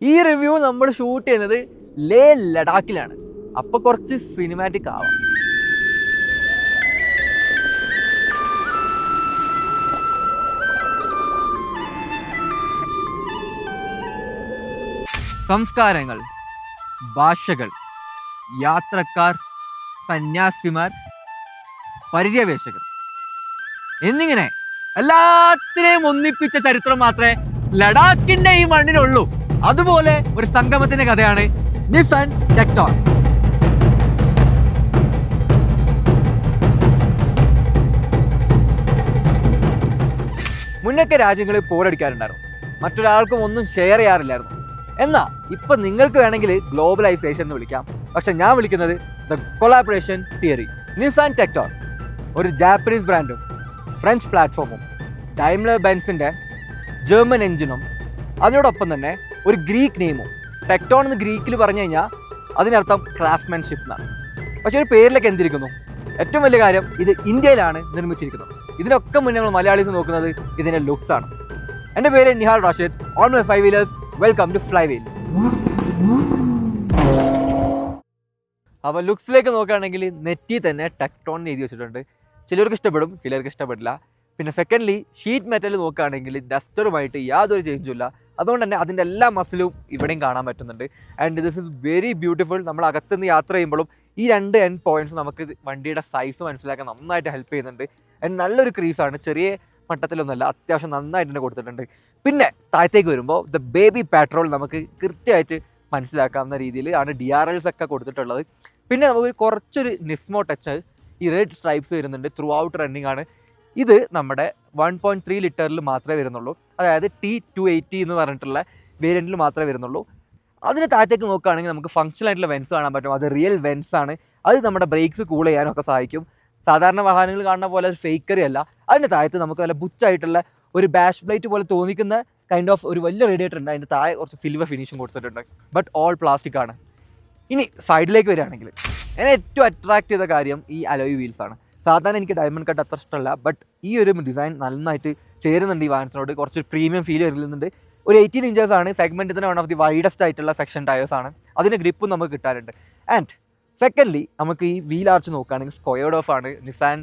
ഈ റിവ്യൂ നമ്മൾ ഷൂട്ട് ചെയ്യുന്നത് ലേ ലഡാക്കിലാണ്. അപ്പോൾ കുറച്ച് സിനിമാറ്റിക് ആവാം. സംസ്കാരങ്ങൾ, ഭാഷകൾ, യാത്രക്കാർ, സന്യാസിമാർ, പര്യവേശകർ എന്നിങ്ങനെ എല്ലാത്തിനെയും ഒന്നിപ്പിച്ച ചരിത്രം മാത്രമേ ലഡാക്കിന്റെ ഈ മണ്ണിനുള്ളൂ. അതുപോലെ ഒരു സംഗമത്തിന്റെ കഥയാണ് നിസാൻ ടെക്ടോൺ. മുന്നൊക്കെ രാജ്യങ്ങളിൽ പോരടിക്കാറുണ്ടായിരുന്നു, മറ്റൊരാൾക്കും ഒന്നും ഷെയർ ചെയ്യാറില്ലായിരുന്നു. എന്നാൽ ഇപ്പൊ നിങ്ങൾക്ക് വേണമെങ്കിൽ ഗ്ലോബലൈസേഷൻ എന്ന് വിളിക്കാം. പക്ഷെ ഞാൻ വിളിക്കുന്നത് ദ കൊളാബറേഷൻ തിയറി. നിസാൻ ടെക്ടോൺ ഒരു ജാപ്പനീസ് ബ്രാൻഡും ഫ്രഞ്ച് പ്ലാറ്റ്ഫോമും ഡൈംലർ ബെൻസിന്റെ ജർമ്മൻ എഞ്ചിനും അതിനോടൊപ്പം തന്നെ ഒരു ഗ്രീക്ക് നെയിമും. ടെക്ടോൺ എന്ന് ഗ്രീക്കിൽ പറഞ്ഞു കഴിഞ്ഞാൽ അതിനർത്ഥം ക്രാഫ്റ്റ്മാൻഷിപ്പ് എന്നാണ്. പക്ഷെ ഒരു പേരിലേക്ക് എന്തിരിക്കുന്നു? ഏറ്റവും വലിയ കാര്യം, ഇത് ഇന്ത്യയിലാണ് നിർമ്മിച്ചിരിക്കുന്നത്. ഇതിനൊക്കെ മുന്നേ നമ്മൾ മലയാളീസ് നോക്കുന്നത് ഇതിൻ്റെ ലുക്സ് ആണ്. എൻ്റെ പേര് Nihal Rashid, on my 5 wheelers. Welcome to flywheel. അപ്പോൾ ലുക്സിലേക്ക് നോക്കുകയാണെങ്കിൽ നെറ്റി തന്നെ ടെക്ടോൺ എഴുതി വെച്ചിട്ടുണ്ട്. ചിലർക്ക് ഇഷ്ടപ്പെടും, ചിലർക്ക് ഇഷ്ടപ്പെടില്ല. പിന്നെ സെക്കൻഡ്ലി ഷീറ്റ് മെറ്റൽ നോക്കുകയാണെങ്കിൽ ഡസ്റ്ററുമായിട്ട് യാതൊരു ചേഞ്ചും ഇല്ല. അതുകൊണ്ട് തന്നെ അതിൻ്റെ എല്ലാ മസിലും ഇവിടെയും കാണാൻ പറ്റുന്നുണ്ട്. And this is very beautiful. നമ്മൾ അകത്തുനിന്ന് യാത്ര ചെയ്യുമ്പോഴും ഈ രണ്ട് എൻഡ് പോയിന്റ്സ് നമുക്ക് വണ്ടിയുടെ സൈസ് മനസ്സിലാക്കാൻ നന്നായിട്ട് ഹെൽപ്പ് ചെയ്യുന്നുണ്ട്. ആൻഡ് നല്ലൊരു ക്രീസാണ്, ചെറിയ മട്ടത്തിലൊന്നുമല്ല, അത്യാവശ്യം നന്നായിട്ട് തന്നെ കൊടുത്തിട്ടുണ്ട്. പിന്നെ താഴത്തേക്ക് വരുമ്പോൾ ദ ബേബി പെട്രോൾ നമുക്ക് കൃത്യമായിട്ട് മനസ്സിലാക്കാവുന്ന രീതിയിൽ ആണ് DRLs ഒക്കെ കൊടുത്തിട്ടുള്ളത്. പിന്നെ നമുക്ക് കുറച്ചൊരു നിസ്മോ ടച്ച്, ഈ റെഡ് സ്ട്രൈപ്സ് വരുന്നുണ്ട്. ത്രൂ ഔട്ട് റണ്ണിങ് ആണ്. ഇത് നമ്മുടെ 1.3 ലിറ്ററിൽ മാത്രമേ വരുന്നുള്ളൂ. അതായത് T280 എന്ന് പറഞ്ഞിട്ടുള്ള വേരിയൻറ്റിൽ മാത്രമേ വരുന്നുള്ളൂ. അതിന് താഴത്തേക്ക് നോക്കുകയാണെങ്കിൽ നമുക്ക് ഫങ്ഷണൽ ആയിട്ടുള്ള വെൻസ് കാണാൻ പറ്റും. അത് റിയൽ വെൻസ് ആണ്. അത് നമ്മുടെ ബ്രേക്സ് കൂൾ ചെയ്യാനൊക്കെ സഹായിക്കും. സാധാരണ വാഹനങ്ങൾ കാണുന്ന പോലെ ഒരു ഫേക്കറി അല്ല. അതിൻ്റെ താഴത്ത് നമുക്ക് നല്ല ബുച്ചായിട്ടുള്ള ഒരു ബാഷ് പ്ലേറ്റ് പോലെ തോന്നിക്കുന്ന കൈൻഡ് ഓഫ് ഒരു വലിയ റേഡിയേറ്റർ ഉണ്ട്. അതിൻ്റെ താഴെ കുറച്ച് സിൽവർ ഫിനിഷും കൊടുത്തിട്ടുണ്ട്. ബട്ട് ഓൾ പ്ലാസ്റ്റിക് ആണ്. ഇനി സൈഡിലേക്ക് വരികയാണെങ്കിൽ എന്നെ ഏറ്റവും അട്രാക്ട് ചെയ്ത കാര്യം ഈ അലോയ് വീൽസ് ആണ്. സാധാരണ എനിക്ക് ഡയമണ്ട് കട്ട് അത്ര ഇഷ്ടമല്ല, ബട്ട് ഈ ഒരു ഡിസൈൻ നന്നായിട്ട് ചേരുന്നുണ്ട് ഈ വാഹനത്തിനോട്. കുറച്ച് പ്രീമിയം ഫീൽ വരുന്നുണ്ട്. ഒരു 18 ഇഞ്ചേഴ്സ് ആണ്. സെഗ്മെൻറ്റിൽ തന്നെ വൺ ഓഫ് ദി വൈഡസ്റ്റ് ആയിട്ടുള്ള സെക്ഷൻ ടയേഴ്സ് ആണ്. അതിൻ്റെ ഗ്രിപ്പും നമുക്ക് കിട്ടാറുണ്ട്. ആൻഡ് സെക്കൻഡ്ലി നമുക്ക് ഈ വീൽ ആർച്ച് നോക്കുകയാണെങ്കിൽ സ്ക്വയർഡ് ഓഫ് ആണ്. നിസാൻ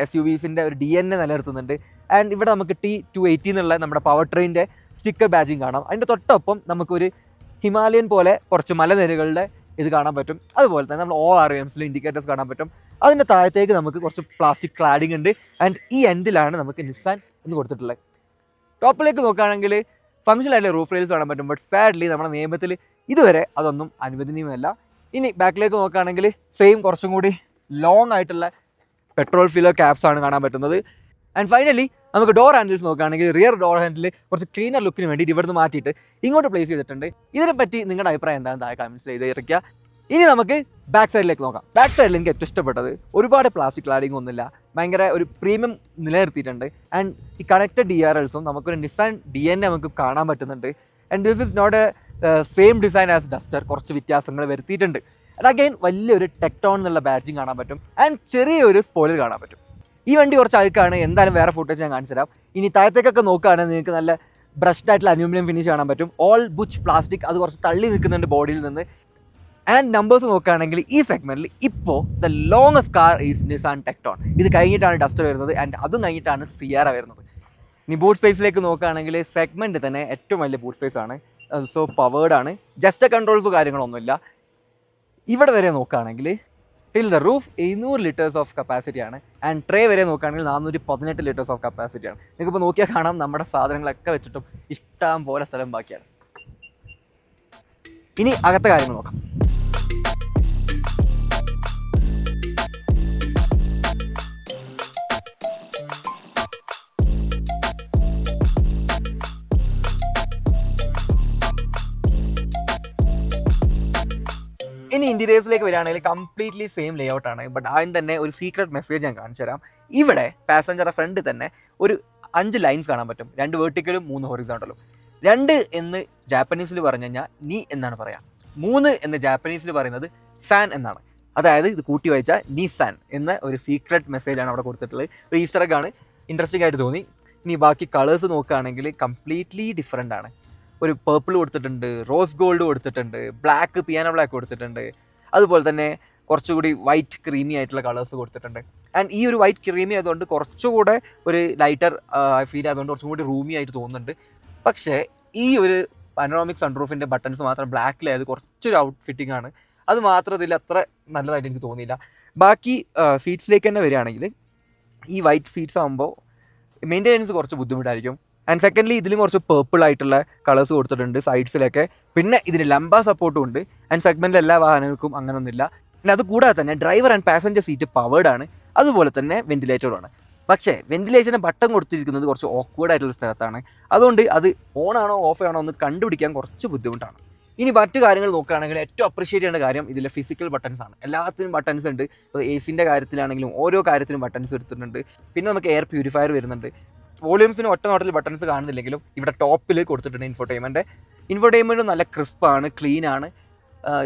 SUVസിൻ്റെ ഒരു DNA നിലനിർത്തുന്നുണ്ട്. ആൻഡ് ഇവിടെ നമുക്ക് T280 എന്നുള്ള നമ്മുടെ പവർ ട്രെയിനിൻ്റെ സ്റ്റിക്കർ ബാജിങ് കാണാം. അതിൻ്റെ തൊട്ടൊപ്പം നമുക്കൊരു ഹിമാലയൻ പോലെ കുറച്ച് മലനിരകളുടെ ഇത് കാണാൻ പറ്റും. അതുപോലെ തന്നെ നമ്മൾ ORMസിൽ ഇൻഡിക്കേറ്റേഴ്സ് കാണാൻ പറ്റും. അതിൻ്റെ താഴത്തേക്ക് നമുക്ക് കുറച്ച് പ്ലാസ്റ്റിക് ക്ലാഡിങ് ഉണ്ട്. ആൻഡ് ഈ എൻഡിലാണ് നമുക്ക് നിസാൻ എന്ന് കൊടുത്തിട്ടുള്ളത്. ടോപ്പിലേക്ക് നോക്കുകയാണെങ്കിൽ ഫങ്ഷണൽ ആയിട്ടുള്ള റൂഫ് റെയിൽസ് കാണാൻ പറ്റും. ബട്ട് സാഡ്ലി നമ്മുടെ നിയമത്തിൽ ഇതുവരെ അതൊന്നും അനുവദനീയമല്ല. ഇനി ബാക്കിലേക്ക് നോക്കുകയാണെങ്കിൽ സെയിം കുറച്ചും കൂടി ലോങ് ആയിട്ടുള്ള പെട്രോൾ ഫില്ലർ ക്യാപ്സ് ആണ് കാണാൻ പറ്റുന്നത്. ആൻഡ് ഫൈനലി നമുക്ക് ഡോർ ഹാൻഡിൽസ് നോക്കുകയാണെങ്കിൽ റിയർ ഡോർ ഹാൻഡിൽ കുറച്ച് ക്ലീനർ ലുക്കിന് വേണ്ടി ഇവിടുന്ന് മാറ്റിയിട്ട് ഇങ്ങോട്ട് പ്ലേസ് ചെയ്തിട്ടുണ്ട്. ഇതിനെപ്പറ്റി നിങ്ങളുടെ അഭിപ്രായം എന്താണെന്ന് താഴെ കമൻറ്റ്സ് ചെയ്ത് ഇറക്കുക. ഇനി നമുക്ക് ബാക്ക് സൈഡിലേക്ക് നോക്കാം. ബാക്ക് സൈഡിൽ എനിക്ക് ഏറ്റവും ഇഷ്ടപ്പെട്ടത് ഒരുപാട് പ്ലാസ്റ്റിക് ക്ലാഡിങ് ഒന്നുമില്ല, ഭയങ്കര ഒരു പ്രീമിയം നിലനിർത്തിയിട്ടുണ്ട്. ആൻഡ് ഈ കണക്റ്റഡ് DRLസും നമുക്കൊരു നിസാൻ DNA നമുക്ക് കാണാൻ പറ്റുന്നുണ്ട്. And this is not a same design as Duster. കുറച്ച് വ്യത്യാസങ്ങൾ വരുത്തിയിട്ടുണ്ട്. ആൻഡ് അഗൈൻ വലിയൊരു ടെക്ടോൺ എന്നുള്ള ബാഡ്ജിങ് കാണാൻ പറ്റും. ആൻഡ് ചെറിയൊരു സ്പോയിലർ കാണാൻ പറ്റും. ഈ വണ്ടി കുറച്ച് അഴുക്കാണ്, എന്തായാലും വേറെ ഫുട്ടേജ് ഞാൻ കാണിച്ചു തരാം. ഇനി താഴത്തേക്കൊക്കെ നോക്കുകയാണെങ്കിൽ നിങ്ങൾക്ക് നല്ല ബ്രഷ്ഡ് ആയിട്ടുള്ള അലൂമിനിയം ഫിനിഷ് കാണാൻ പറ്റും. ഓൾ ബുച്ച് പ്ലാസ്റ്റിക്, അത് കുറച്ച് തള്ളി നിൽക്കുന്നുണ്ട് ബോഡിയിൽ നിന്ന്. ആൻഡ് നമ്പേഴ്സ് നോക്കുകയാണെങ്കിൽ ഈ സെഗ്മെൻറ്റിൽ ഇപ്പോൾ the longest car is Nissan Tekton. ഇത് കഴിഞ്ഞിട്ടാണ് ഡസ്റ്റർ വരുന്നത്. ആൻഡ് അതും കഴിഞ്ഞിട്ടാണ് സിയാറ വരുന്നത്. ഇനി ബൂട്ട് സ്പേസിലേക്ക് നോക്കുകയാണെങ്കിൽ സെഗ്മെൻറ്റ് തന്നെ ഏറ്റവും വലിയ ബൂട്ട് സ്പേസ് ആണ്. സോ പവേർഡ് ആണ്. ജസ്റ്റ് കാര്യങ്ങളൊന്നുമില്ല. ഇവിടെ വരെ നോക്കുകയാണെങ്കിൽ till the roof 200 litres of capacity ആണ്. ആൻഡ് ട്രേ വരെ നോക്കുകയാണെങ്കിൽ 418 ലിറ്റേഴ്സ് ഓഫ് കപ്പാസിറ്റി ആണ്. നിങ്ങൾക്കിപ്പോൾ നോക്കിയാൽ കാണാം നമ്മുടെ സാധനങ്ങളൊക്കെ വെച്ചിട്ടും ഇഷ്ടം പോലെ സ്ഥലം ബാക്കിയാണ്. ഇനി അകത്തെ കാര്യങ്ങൾ നോക്കാം. ഇനി ഇൻറ്റീരിയേഴ്സിലേക്ക് വരികയാണെങ്കിൽ കംപ്ലീറ്റ്ലി സെയിം ലേ ഔട്ടാണ്. ബട്ട് ആദ്യം തന്നെ ഒരു സീക്രട്ട് മെസ്സേജ് ഞാൻ കാണിച്ചു തരാം. ഇവിടെ പാസഞ്ചറുടെ ഫ്രണ്ടിൽ തന്നെ ഒരു 5 ലൈൻസ് കാണാൻ പറ്റും. 2 വെർട്ടിക്കലും 3 ഹൊറിസോണ്ടലും. 2 എന്ന് ജാപ്പനീസിൽ പറഞ്ഞു കഴിഞ്ഞാൽ നീ എന്നാണ് പറയുക. 3 എന്ന് ജാപ്പനീസിൽ പറയുന്നത് സാൻ എന്നാണ്. അതായത് ഇത് കൂട്ടി വായിച്ചാൽ നിസാൻ എന്ന ഒരു സീക്രട്ട് മെസ്സേജാണ് അവിടെ കൊടുത്തിട്ടുള്ളത്. ഒരു ഈസ്റ്റർ എഗ് ആണ്, ഇൻട്രസ്റ്റിംഗ് ആയിട്ട് തോന്നി. ഇനി ബാക്കി കളേഴ്സ് നോക്കുകയാണെങ്കിൽ കംപ്ലീറ്റ്ലി ഡിഫറെൻ്റ് ആണ്. ഒരു പേർപ്പിൾ കൊടുത്തിട്ടുണ്ട്, റോസ് ഗോൾഡ് കൊടുത്തിട്ടുണ്ട്, ബ്ലാക്ക് പിയാനോ ബ്ലാക്ക് കൊടുത്തിട്ടുണ്ട്, അതുപോലെ തന്നെ കുറച്ചുകൂടി വൈറ്റ് ക്രീമി ആയിട്ടുള്ള കളേഴ്സ് കൊടുത്തിട്ടുണ്ട്. ആൻഡ് ഈ ഒരു വൈറ്റ് ക്രീമി ആയതുകൊണ്ട് കുറച്ചുകൂടെ ഒരു ലൈറ്റർ ഫീൽ ആയതുകൊണ്ട് കുറച്ചും കൂടി റൂമി ആയിട്ട് തോന്നുന്നുണ്ട്. പക്ഷേ ഈ ഒരു പനോറാമിക് സൺറൂഫിൻ്റെ ബട്ടൺസ് മാത്രം ബ്ലാക്കിലായത് കുറച്ചൊരു ഔട്ട് ഫിറ്റിംഗ് ആണ്. അത് മാത്രം ഇതിൽ അത്ര നല്ലതായിട്ട് എനിക്ക് തോന്നിയില്ല. ബാക്കി സീറ്റ്സിലേക്ക് തന്നെ വരികയാണെങ്കിൽ ഈ വൈറ്റ് സീറ്റ്സ് ആകുമ്പോൾ മെയിൻ്റെനൻസ് കുറച്ച് ബുദ്ധിമുട്ടായിരിക്കും. ആൻഡ് സെക്കൻഡ്ലി ഇതിലും കുറച്ച് പേർപ്പിൾ ആയിട്ടുള്ള കളേഴ്സ് കൊടുത്തിട്ടുണ്ട് സൈഡ്സിലൊക്കെ. പിന്നെ ഇതിന് ലംബ സപ്പോർട്ടും ഉണ്ട്. ആൻഡ് സെഗ്മെൻറ്റിൽ എല്ലാ വാഹനങ്ങൾക്കും അങ്ങനെയൊന്നുമില്ല. പിന്നെ അത് കൂടാതെ തന്നെ driver and passenger seat powered ആണ്, അതുപോലെ തന്നെ വെന്റിലേറ്ററുമാണ്. പക്ഷേ വെന്റിലേഷന് ബട്ടൺ കൊടുത്തിരിക്കുന്നത് കുറച്ച് ഓക്വേർഡ് ആയിട്ടുള്ള സ്ഥലത്താണ്. അതുകൊണ്ട് അത് ഓൺ ആണോ ഓഫ് ആണോ എന്ന് കണ്ടുപിടിക്കാൻ കുറച്ച് ബുദ്ധിമുട്ടാണ്. ഇനി മറ്റു കാര്യങ്ങൾ നോക്കുകയാണെങ്കിൽ ഏറ്റവും അപ്രീഷിയേറ്റ് ചെയ്യേണ്ട കാര്യം ഇതിലെ ഫിസിക്കൽ ബട്ടൺസ് ആണ്. എല്ലാത്തിനും ബട്ടൺസ് ഉണ്ട്. ഇപ്പോൾ എസിൻ്റെ കാര്യത്തിലാണെങ്കിലും ഓരോ കാര്യത്തിനും ബട്ടൺസ് എടുത്തിട്ടുണ്ട്. പിന്നെ നമുക്ക് എയർ പ്യൂരിഫയർ വരുന്നുണ്ട്. വോളിയൂംസിന് ഒറ്റ നോട്ടിൽ ബട്ടൺസ് കാണുന്നില്ലെങ്കിലും ഇവിടെ ടോപ്പിൽ കൊടുത്തിട്ടുണ്ട് ഇൻഫോർടൈൻമെൻറ്റ് നല്ല ക്രിസ്പാണ്, ക്ലീൻ ആണ്.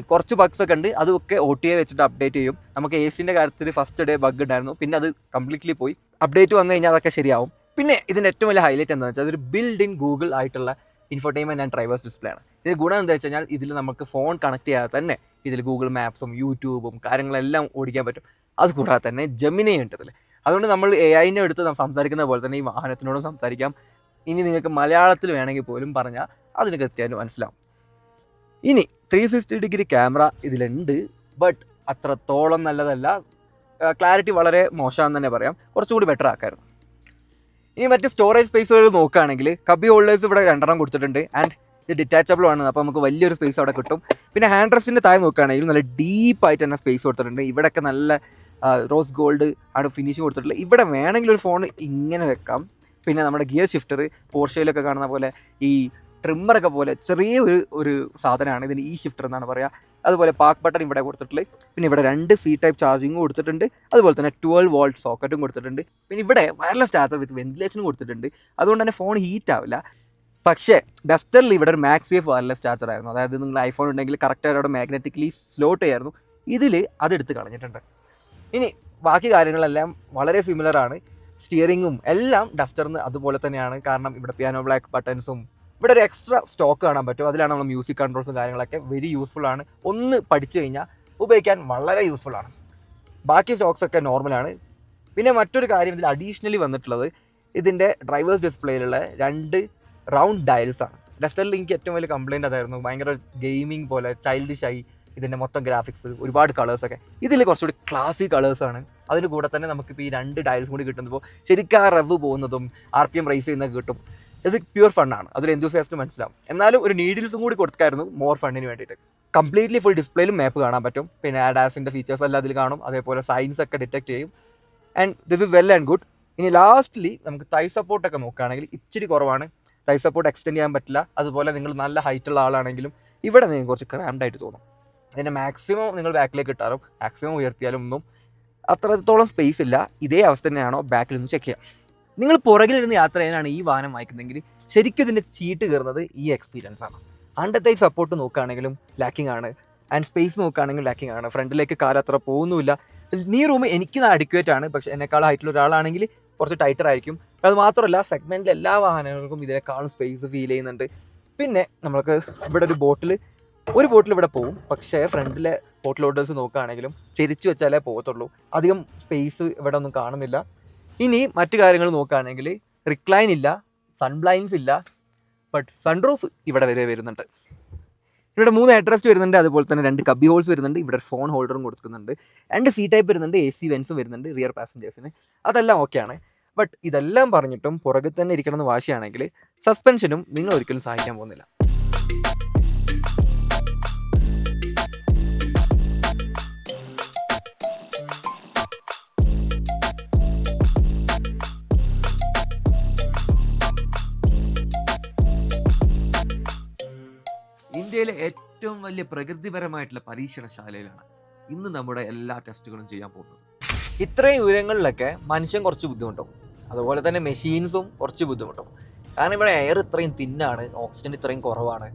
കുറച്ച് ബഗ്സ് ഒക്കെ ഉണ്ട്, അതൊക്കെ OTA വെച്ചിട്ട് അപ്ഡേറ്റ് ചെയ്യും. നമുക്ക് എസിൻ്റെ കാര്യത്തിൽ ഫസ്റ്റ് ഡേ ബഗ് ഉണ്ടായിരുന്നു, പിന്നെ അത് കംപ്ലീറ്റ്ലി പോയി. അപ്ഡേറ്റ് വന്നു കഴിഞ്ഞാൽ അതൊക്കെ ശരിയാവും. പിന്നെ ഇതിൻ്റെ ഏറ്റവും വലിയ ഹൈലൈറ്റ് എന്താണെന്ന് വെച്ചാൽ അതൊരു ബിൽഡ് ഇൻ ഗൂഗിൾ ആയിട്ടുള്ള ഇൻഫോർടൈൻമെൻറ്റ് ആൻഡ് ഡ്രൈവേഴ്സ് ഡിസ്പ്ലേ ആണ്. ഇതിന് ഗുണം എന്താ വെച്ച് കഴിഞ്ഞാൽ ഇതിൽ നമുക്ക് ഫോൺ കണക്ട് ചെയ്യാതെ തന്നെ ഇതിൽ ഗൂഗിൾ മാപ്സും യൂട്യൂബും കാര്യങ്ങളെല്ലാം ഓടിക്കാൻ പറ്റും. അത് കൂടാതെ തന്നെ ജെമിനി ഉണ്ട് ഇതിൽ. അതുകൊണ്ട് നമ്മൾ AI-നെ എടുത്ത് സംസാരിക്കുന്ന പോലെ തന്നെ ഈ വാഹനത്തിനോടും സംസാരിക്കാം. ഇനി നിങ്ങൾക്ക് മലയാളത്തിൽ വേണമെങ്കിൽ പോലും പറഞ്ഞാൽ അതിന് കൃത്യമായിട്ട് മനസ്സിലാവും. ഇനി 360 ഡിഗ്രി ക്യാമറ ഇതിലുണ്ട്, ബട്ട് അത്രത്തോളം നല്ലതല്ല. ക്ലാരിറ്റി വളരെ മോശമാണെന്ന് തന്നെ പറയാം. കുറച്ചുകൂടി ബെറ്റർ ആക്കായിരുന്നു. ഇനി മറ്റ് സ്റ്റോറേജ് സ്പേസുകൾ നോക്കുകയാണെങ്കിൽ കബി ഹോൾഡേഴ്സ് ഇവിടെ 2 കൊടുത്തിട്ടുണ്ട്. ആൻഡ് ഇത് ഡിറ്റാച്ചബിൾ ആണ്, അപ്പോൾ നമുക്ക് വലിയൊരു സ്പേസ് അവിടെ കിട്ടും. പിന്നെ ഹാൻഡ് റെസ്റ്റിൻ്റെ താഴെ നോക്കുകയാണെങ്കിൽ നല്ല ഡീപ്പായിട്ട് തന്നെ സ്പേസ് കൊടുത്തിട്ടുണ്ട്. ഇവിടെയൊക്കെ നല്ല റോസ് ഗോൾഡ് ആണ് ഫിനിഷ് കൊടുത്തിട്ടുള്ളത്. ഇവിടെ വേണമെങ്കിൽ ഒരു ഫോൺ ഇങ്ങനെ വെക്കാം. പിന്നെ നമ്മുടെ ഗിയർ ഷിഫ്റ്റർ പോർഷയിലൊക്കെ കാണുന്ന പോലെ ഈ ട്രിമ്മറൊക്കെ പോലെ ചെറിയ ഒരു സാധനമാണ്. ഇതിന് ഷിഫ്റ്റർ എന്നാണ് പറയുക. അതുപോലെ പാർക്ക് ബട്ടൺ ഇവിടെ കൊടുത്തിട്ടുള്ളത്. പിന്നെ ഇവിടെ 2 C-ടൈപ്പ് ചാർജിങ്ങും കൊടുത്തിട്ടുണ്ട്. അതുപോലെ തന്നെ 12 വോൾട്ട് സോക്കറ്റും കൊടുത്തിട്ടുണ്ട്. പിന്നെ ഇവിടെ വയർലെസ് ചാർജർ വിത്ത് വെന്റിലേഷനും കൊടുത്തിട്ടുണ്ട്. അതുകൊണ്ട് തന്നെ ഫോൺ ഹീറ്റ് ആവില്ല. പക്ഷേ ഡസ്റ്ററിൽ ഇവിടെ ഒരു മാക്സേഫ് വയർലെസ് ചാർജർ ആയിരുന്നു. അതായത് നിങ്ങൾ ഐഫോൺ ഉണ്ടെങ്കിൽ കറക്റ്റായിട്ട് അവിടെ മാഗ്നറ്റിക്കലി സ്ലോട്ട് ചെയ്യായിരുന്നു. ഇതിൽ അതെടുത്ത് കളഞ്ഞിട്ടുണ്ട്. ഇനി ബാക്കി കാര്യങ്ങളെല്ലാം വളരെ സിമിലർ ആണ്. സ്റ്റിയറിങ്ങും എല്ലാം ഡസ്റ്ററിന് അതുപോലെ തന്നെയാണ്. കാരണം ഇവിടെ പിയാനോ ബ്ലാക്ക് ബട്ടൺസും ഇവിടെ ഒരു എക്സ്ട്രാ സ്റ്റോക്ക് കാണാൻ പറ്റും. അതിലാണ് നമ്മൾ മ്യൂസിക് കൺട്രോൾസും കാര്യങ്ങളൊക്കെ വെരി യൂസ്ഫുൾ ആണ്. ഒന്ന് പഠിച്ചു കഴിഞ്ഞാൽ ഉപയോഗിക്കാൻ വളരെ യൂസ്ഫുൾ ആണ്. ബാക്കി സ്റ്റോക്സ് ഒക്കെ നോർമലാണ്. പിന്നെ മറ്റൊരു കാര്യം ഇതിൽ അഡീഷണലി വന്നിട്ടുള്ളത് ഇതിൻ്റെ ഡ്രൈവേഴ്സ് ഡിസ്പ്ലേയിലുള്ള 2 റൗണ്ട് ഡയൽസ് ആണ്. ഡസ്റ്ററിൽ എനിക്ക് ഏറ്റവും വലിയ കംപ്ലയിൻറ്റ് അതായിരുന്നു. ഭയങ്കര ഗെയിമിംഗ് പോലെ ചൈൽഡിഷായി ഇതിൻ്റെ മൊത്തം ഗ്രാഫിക്സ്, ഒരുപാട് കളേഴ്സൊക്കെ. ഇതിൽ കുറച്ചുകൂടി ക്ലാസി കളേഴ്സാണ്. അതിന് കൂടെ തന്നെ നമുക്കിപ്പോൾ ഈ 2 ഡയൽസും കൂടി കിട്ടുമ്പോൾ ശരിക്കും ആ റവ് പോകുന്നതും RPM റൈസ് ചെയ്യുന്നതൊക്കെ കിട്ടും. ഇത് പ്യുവർ ഫണ്ണാണ്. അതൊരു എന്തൂസിയാസ്റ്റ് മനസ്സിലാവും. എന്നാലും ഒരു നീഡിൽസും കൂടി കൊടുക്കായിരുന്നു മോർ ഫണ്ണിന് വേണ്ടിയിട്ട്. കംപ്ലീറ്റ്ലി ഫുൾ ഡിസ്പ്ലേയിലും മാപ്പ് കാണാൻ പറ്റും. പിന്നെ ADASൻ്റെ ഫീച്ചേഴ്സ് എല്ലാം അതിൽ കാണും. അതേപോലെ സൈൻസ് ഒക്കെ ഡിറ്റക്ട് ചെയ്യും. And this is well and good. ഇനി ലാസ്റ്റ്ലി നമുക്ക് തൈ സപ്പോർട്ടൊക്കെ നോക്കുകയാണെങ്കിൽ ഇച്ചിരി കുറവാണ്. തൈ സപ്പോർട്ട് എക്സ്റ്റെൻഡ് ചെയ്യാൻ പറ്റില്ല. അതുപോലെ നിങ്ങൾ നല്ല ഹൈറ്റുള്ള ആളാണെങ്കിലും ഇവിടെ നിങ്ങൾക്ക് കുറച്ച് ക്രാംഡായിട്ട് തോന്നും. അതിൻ്റെ മാക്സിമം നിങ്ങൾ ബാക്കിലേക്ക് ഇട്ടാലും മാക്സിമം ഉയർത്തിയാലും ഒന്നും അത്രത്തോളം സ്പേസ് ഇല്ല. ഇതേ അവസ്ഥ തന്നെയാണോ ബാക്കിൽ നിന്ന് ചെക്ക് ചെയ്യാം. നിങ്ങൾ പുറകിലിരുന്ന് യാത്ര ചെയ്യാനാണ് ഈ വാഹനം വായിക്കുന്നതെങ്കിൽ ശരിക്കും ഇതിൻ്റെ സീറ്റ് കയറുന്നത് ഈ എക്സ്പീരിയൻസ് ആണ്. അണ്ടത്തെ സപ്പോർട്ട് നോക്കുകയാണെങ്കിലും ലാക്കിംഗ് ആണ്. ആൻഡ് സ്പേസ് നോക്കുകയാണെങ്കിലും ലാക്കിംഗ് ആണ്. ഫ്രണ്ടിലേക്ക് കാലം അത്ര പോകുന്നുമില്ല. നീ റൂം എനിക്ക് അഡിക്വേറ്റ് ആണ്. പക്ഷേ എന്നെക്കാൾ ഹൈറ്റുള്ള ഒരാളാണെങ്കിൽ കുറച്ച് ടൈറ്റർ ആയിരിക്കും. അത് മാത്രമല്ല സെഗ്മെൻറ്റിൽ എല്ലാ വാഹനങ്ങൾക്കും ഇതിനേക്കാളും സ്പേസ് ഫീൽ ചെയ്യുന്നുണ്ട്. പിന്നെ നമുക്ക് ഇവിടെ ഒരു ബോട്ടിൽ ഇവിടെ പോകും. പക്ഷേ ഫ്രണ്ടിലെ ബോട്ടിൽ ഹോൾഡേഴ്സ് നോക്കുകയാണെങ്കിലും ചെരിച്ചു വെച്ചാലേ പോകത്തുള്ളൂ. അധികം സ്പേസ് ഇവിടെ ഒന്നും കാണുന്നില്ല. ഇനി മറ്റു കാര്യങ്ങൾ നോക്കുകയാണെങ്കിൽ റിക്ലൈൻ ഇല്ല, സൺബ്ലൈൻഡ്സ് ഇല്ല, ബട്ട് സൺറൂഫ് ഇവിടെ വരെ വരുന്നുണ്ട്. ഇവിടെ 3 ഹെഡ്റെസ്റ്റ് വരുന്നുണ്ട്. അതുപോലെ തന്നെ 2 കബി ഹോൾസ് വരുന്നുണ്ട്. ഇവിടെ ഫോൺ ഹോൾഡറും കൊടുക്കുന്നുണ്ട്. 2 C-ടൈപ്പ് വരുന്നുണ്ട്. AC വെൻസും വരുന്നുണ്ട് റിയർ പാസഞ്ചേഴ്സിന്. അതെല്ലാം ഓക്കെയാണ്. ബട്ട് ഇതെല്ലാം പറഞ്ഞിട്ടും പുറകിൽ തന്നെ ഇരിക്കണമെന്ന് വാശിയാണെങ്കിൽ സസ്പെൻഷനും നിങ്ങൾ ഒരിക്കലും സഹായിക്കാൻ പോകുന്നില്ല. ഇന്ത്യയിലെ ഏറ്റവും വലിയ പ്രകൃതിപരമായിട്ടുള്ള പരീക്ഷണശാലയിലാണ് ഇന്ന് നമ്മുടെ എല്ലാ ടെസ്റ്റുകളും ചെയ്യാൻ പോകുന്നത്. ഇത്രയും ഉയരങ്ങളിലൊക്കെ മനുഷ്യൻ കുറച്ച് ബുദ്ധിമുട്ടും, അതുപോലെ തന്നെ മെഷീൻസും കുറച്ച് ബുദ്ധിമുട്ടും. കാരണം ഇവിടെ എയർ ഇത്രയും തിന്നാണ്, ഓക്സിജൻ ഇത്രയും കുറവാണ്.